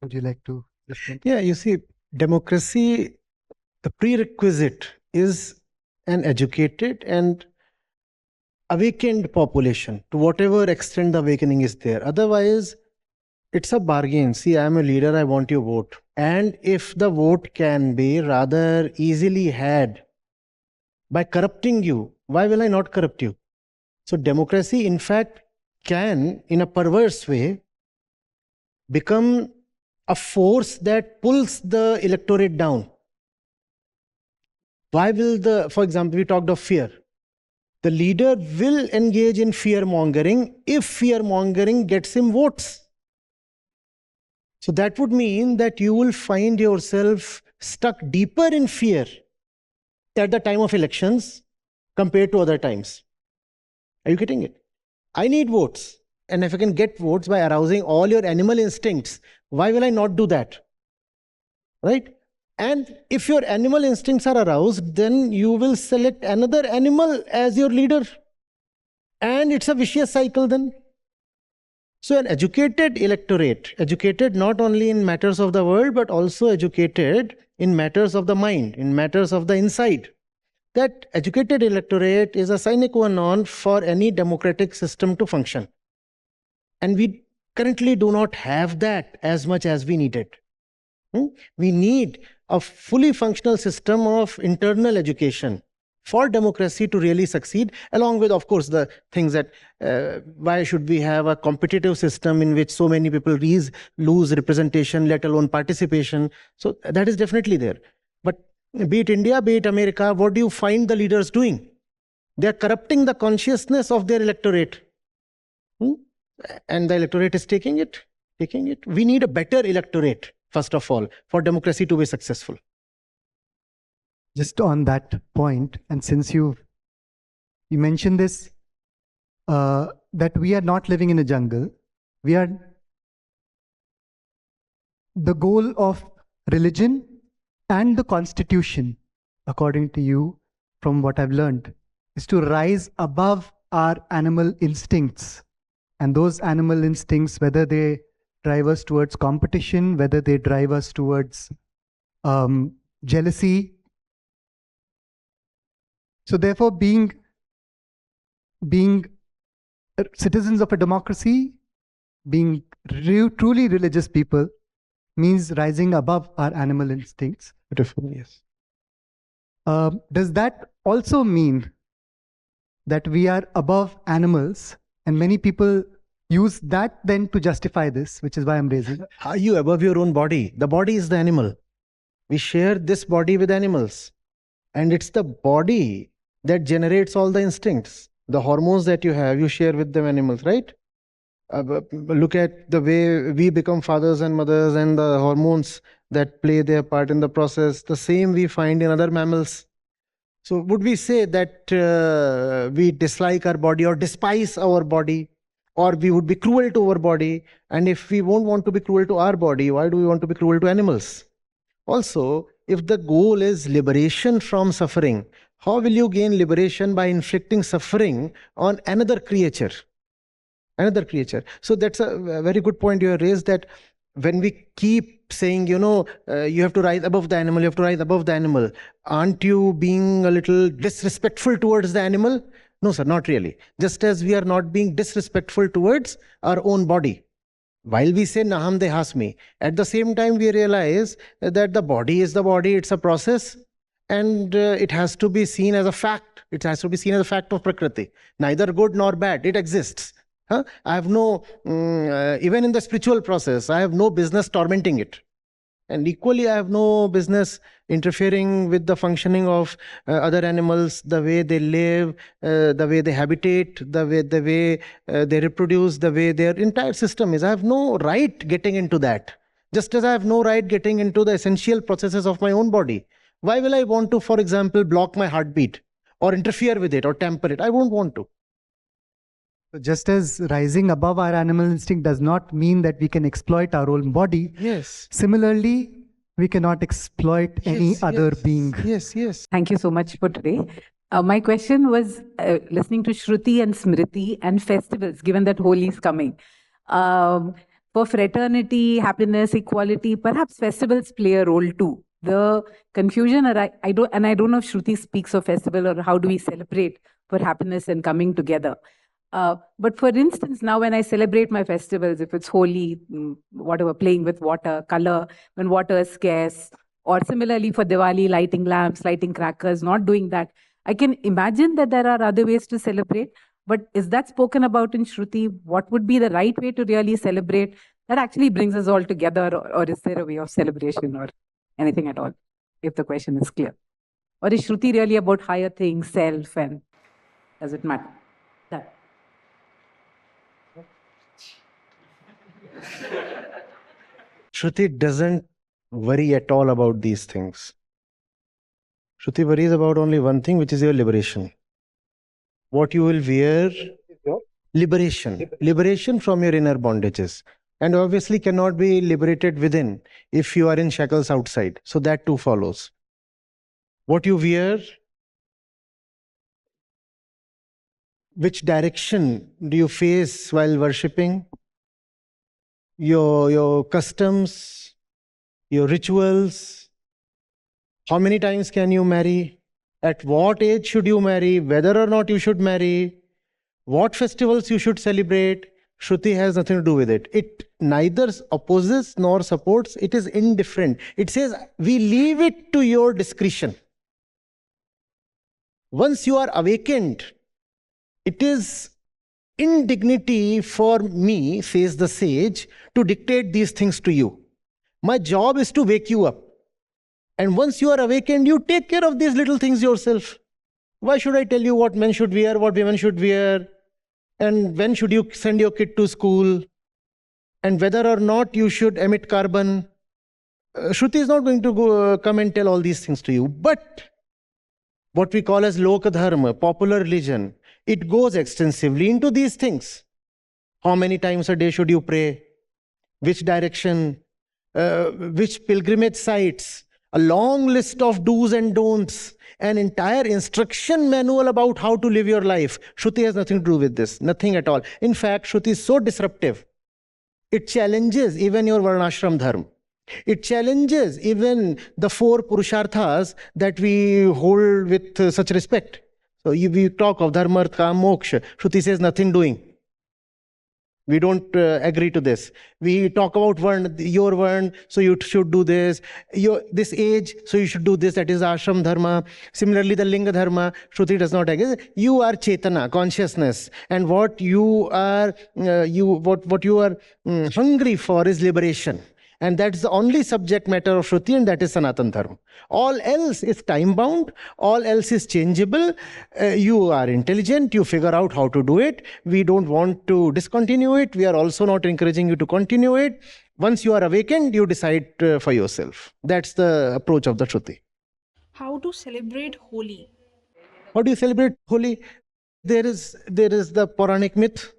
Would you like to respond? Yeah, you see, democracy, the prerequisite is an educated and awakened population, to whatever extent the awakening is there. Otherwise, it's a bargain. See, I'm a leader, I want your vote. And if the vote can be rather easily had by corrupting you, why will I not corrupt you? So democracy, in fact, can, in a perverse way, become a force that pulls the electorate down. Why will for example, we talked of fear. The leader will engage in fear mongering if fear mongering gets him votes. So that would mean that you will find yourself stuck deeper in fear at the time of elections compared to other times. Are you getting it? I need votes. And if I can get votes by arousing all your animal instincts, why will I not do that? Right? And if your animal instincts are aroused, then you will select another animal as your leader. And it's a vicious cycle then. So an educated electorate, educated not only in matters of the world, but also educated in matters of the mind, in matters of the inside. That educated electorate is a sine qua non for any democratic system to function. And we currently do not have that as much as we need it. We need a fully functional system of internal education for democracy to really succeed, along with, of course, the things that why should we have a competitive system in which so many people lose representation, let alone participation. So that is definitely there. But be it India, be it America, what do you find the leaders doing? They are corrupting the consciousness of their electorate. and the electorate is taking it. We need a better electorate, first of all, for democracy to be successful. Just on that point, and since you mentioned this, that we are not living in a jungle. We are, the goal of religion and the constitution, according to you, from what I've learned, is to rise above our animal instincts. And those animal instincts, whether they drive us towards competition, whether they drive us towards jealousy. So therefore, being citizens of a democracy, being truly religious people, means rising above our animal instincts. Beautiful, yes. Does that also mean that we are above animals? And many people use that then to justify this, which is why I'm raising. Are you above your own body? The body is the animal. We share this body with animals. And it's the body that generates all the instincts. The hormones that you have, you share with them animals, right? Look at the way we become fathers and mothers and the hormones that play their part in the process. The same we find in other mammals. So would we say that we dislike our body or despise our body, or we would be cruel to our body? And if we won't want to be cruel to our body, why do we want to be cruel to animals? Also, if the goal is liberation from suffering, how will you gain liberation by inflicting suffering on another creature? Another creature. So that's a very good point you have raised, that when we keep saying, you have to rise above the animal, you have to rise above the animal, aren't you being a little disrespectful towards the animal? No, sir, not really. Just as we are not being disrespectful towards our own body. While we say Naham Dehasmi, at the same time we realize that the body is the body, it's a process, and it has to be seen as a fact. It has to be seen as a fact of Prakriti. Neither good nor bad, it exists. I have no, even in the spiritual process, I have no business tormenting it. And equally, I have no business interfering with the functioning of other animals, the way they live, the way they habitate, the way they reproduce, the way their entire system is. I have no right getting into that. Just as I have no right getting into the essential processes of my own body. Why will I want to, for example, block my heartbeat or interfere with it or tamper it? I won't want to. Just as rising above our animal instinct does not mean that we can exploit our own body. Yes. Similarly, we cannot exploit any other being. Yes. Thank you so much for today. My question was listening to Shruti and Smriti and festivals, given that Holi is coming. For fraternity, happiness, equality, perhaps festivals play a role too. The confusion, I don't know if Shruti speaks of festival or how do we celebrate for happiness and coming together. But for instance, now when I celebrate my festivals, if it's Holi, whatever, playing with water, color, when water is scarce, or similarly for Diwali, lighting lamps, lighting crackers, not doing that, I can imagine that there are other ways to celebrate. But is that spoken about in Shruti? What would be the right way to really celebrate that actually brings us all together? Or is there a way of celebration or anything at all, if the question is clear? Or is Shruti really about higher things, self, and does it matter? That. Shruti doesn't worry at all about these things. Shruti worries about only one thing, which is your liberation. What you will wear, liberation. Liberation from your inner bondages. And obviously cannot be liberated within if you are in shackles outside. So that too follows. What you wear, which direction do you face while worshipping? Your customs, your rituals. How many times can you marry? At what age should you marry? Whether or not you should marry? What festivals you should celebrate? Shruti has nothing to do with it. It neither opposes nor supports. It is indifferent. It says, we leave it to your discretion. Once you are awakened, it is indignity for me, says the sage, to dictate these things to you. My job is to wake you up. And once you are awakened, you take care of these little things yourself. Why should I tell you what men should wear, what women should wear? and when should you send your kid to school, and whether or not you should emit carbon. Shruti is not going to come and tell all these things to you. But what we call as Loka Dharma, popular religion, it goes extensively into these things. How many times a day should you pray? Which direction? Which pilgrimage sites? A long list of do's and don'ts. An entire instruction manual about how to live your life. Shruti has nothing to do with this. Nothing at all. In fact, Shruti is so disruptive. It challenges even your Varnashram Dharma. It challenges even the 4 Purusharthas that we hold with such respect. So we talk of Dharma, Artha, Kama, Moksha. Shruti says nothing doing. We don't agree to this. We talk about Varn, your Varn, so you should do this. This age, so you should do this. That is Ashram Dharma. Similarly, the Linga Dharma, Shruti does not agree. You are Chetana, consciousness. And what you are, what you are hungry for is liberation. And that's the only subject matter of Shruti, and that is Sanatan Dharma. All else is time-bound, all else is changeable. You are intelligent, you figure out how to do it. We don't want to discontinue it. We are also not encouraging you to continue it. Once you are awakened, you decide for yourself. That's the approach of the Shruti. How to celebrate Holi? How do you celebrate Holi? There is the Puranic myth.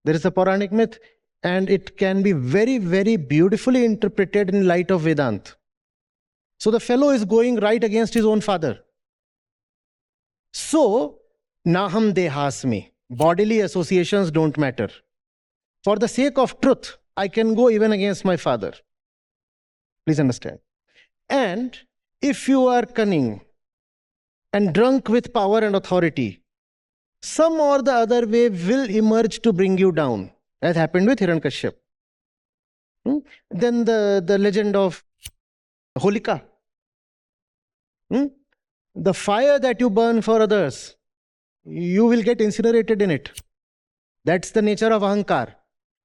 There is a Puranic myth. And it can be very, very beautifully interpreted in light of Vedanta. So the fellow is going right against his own father. So, naham dehasmi. Bodily associations don't matter. For the sake of truth, I can go even against my father. Please understand. And if you are cunning and drunk with power and authority, some or the other way will emerge to bring you down. That happened with Hiranyakashyap. Then the legend of Holika. The fire that you burn for others, you will get incinerated in it. That's the nature of Ahankar.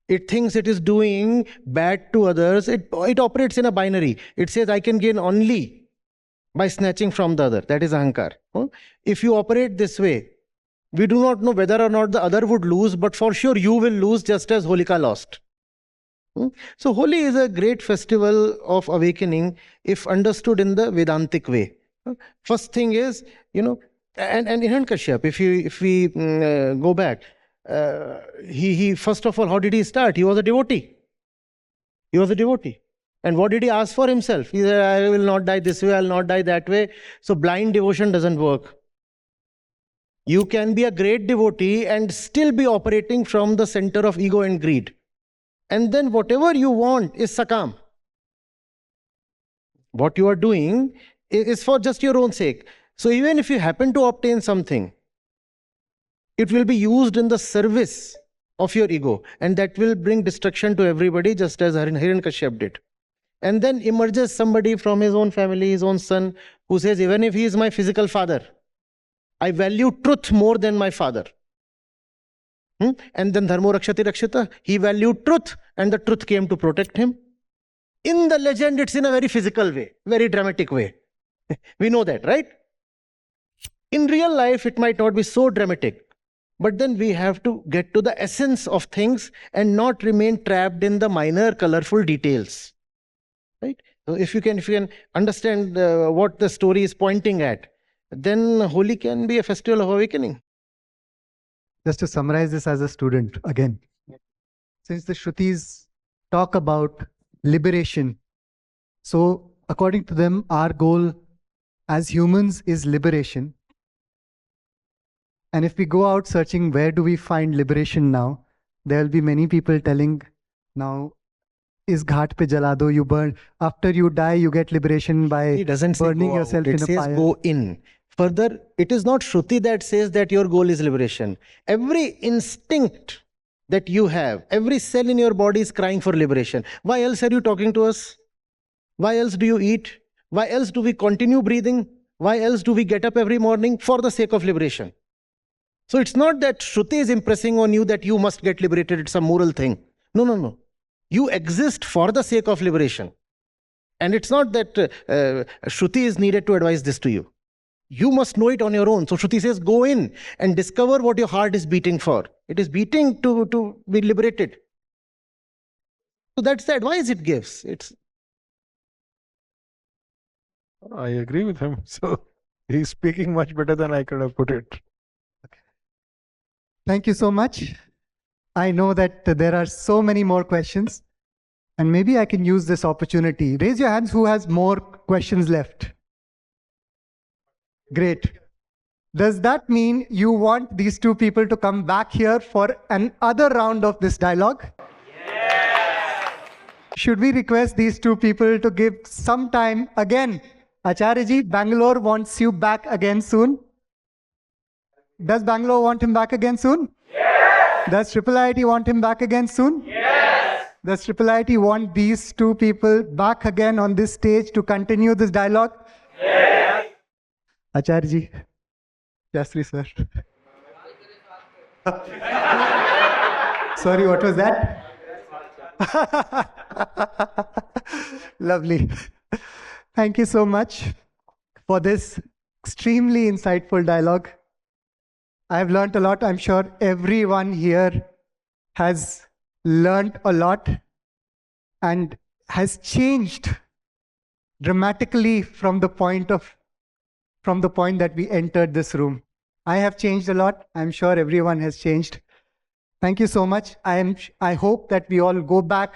It thinks it is doing bad to others. It operates in a binary. It says, I can gain only by snatching from the other. That is Ahankar. If you operate this way, we do not know whether or not the other would lose, but for sure you will lose just as Holika lost. So Holi is a great festival of awakening if understood in the Vedantic way. First thing is, and Hiranyakashyap, if we go back, he first of all, how did he start? He was a devotee. He was a devotee. And what did he ask for himself? He said, I will not die this way, I will not die that way. So blind devotion doesn't work. You can be a great devotee and still be operating from the center of ego and greed. And then whatever you want is sakam. What you are doing is for just your own sake. So even if you happen to obtain something, it will be used in the service of your ego. And that will bring destruction to everybody, just as Hiranyakashyap did. And then emerges somebody from his own family, his own son, who says, even if he is my physical father, I value truth more than my father. And then Dharmo Rakshati Rakshita, he valued truth, and the truth came to protect him. In the legend, it's in a very physical way, very dramatic way. We know that, right? In real life, it might not be so dramatic. But then we have to get to the essence of things and not remain trapped in the minor, colorful details. Right? So if you can understand what the story is pointing at, then Holi can be a festival of awakening. Just to summarize this as a student again, since the Shrutis talk about liberation, so according to them, our goal as humans is liberation. And if we go out searching where do we find liberation now, there will be many people telling now, is ghat pe jala do, you burn. After you die, you get liberation by burning yourself in a fire. It says go in. Further, it is not Shruti that says that your goal is liberation. Every instinct that you have, every cell in your body is crying for liberation. Why else are you talking to us? Why else do you eat? Why else do we continue breathing? Why else do we get up every morning? For the sake of liberation. So it's not that Shruti is impressing on you that you must get liberated. It's a moral thing. No. You exist for the sake of liberation. And it's not that Shruti is needed to advise this to you. You must know it on your own. So Shruti says, go in and discover what your heart is beating for. It is beating to be liberated. So that's the advice it gives. I agree with him. So he's speaking much better than I could have put it. Thank you so much. I know that there are so many more questions, and maybe I can use this opportunity. Raise your hands who has more questions left. Great. Does that mean you want these two people to come back here for another round of this dialogue? Yes. Should we request these two people to give some time again? Acharya ji, Bangalore wants you back again soon. Does Bangalore want him back again soon? Yes. Does IIIT want him back again soon? Yes. Does IIIT want these two people back again on this stage to continue this dialogue? Yes. Acharya ji, Shastri sir. Sorry, what was that? Lovely. Thank you so much for this extremely insightful dialogue. I have learned a lot. I'm sure everyone here has learned a lot and has changed dramatically from the point that we entered this room. I have changed a lot. I'm sure everyone has changed. Thank you so much. I hope that we all go back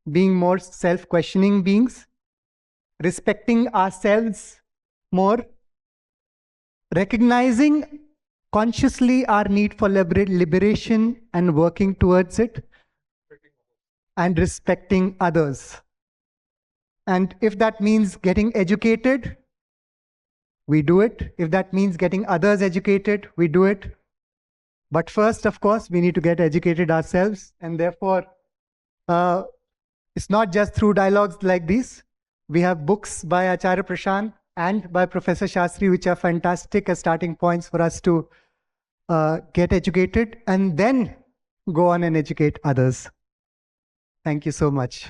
being more self-questioning beings, respecting ourselves more, recognizing consciously our need for liberation and working towards it, and respecting others. And if that means getting educated, we do it. If that means getting others educated, we do it. But first, of course, we need to get educated ourselves. And therefore, it's not just through dialogues like these. We have books by Acharya Prashant and by Professor Shastri, which are fantastic as starting points for us to get educated and then go on and educate others. Thank you so much.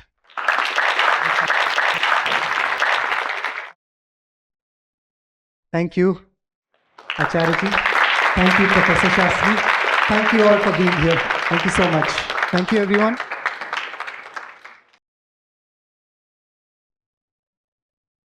Thank you, Acharya ji. Thank you, Professor Shastri. Thank you all for being here. Thank you so much. Thank you, everyone.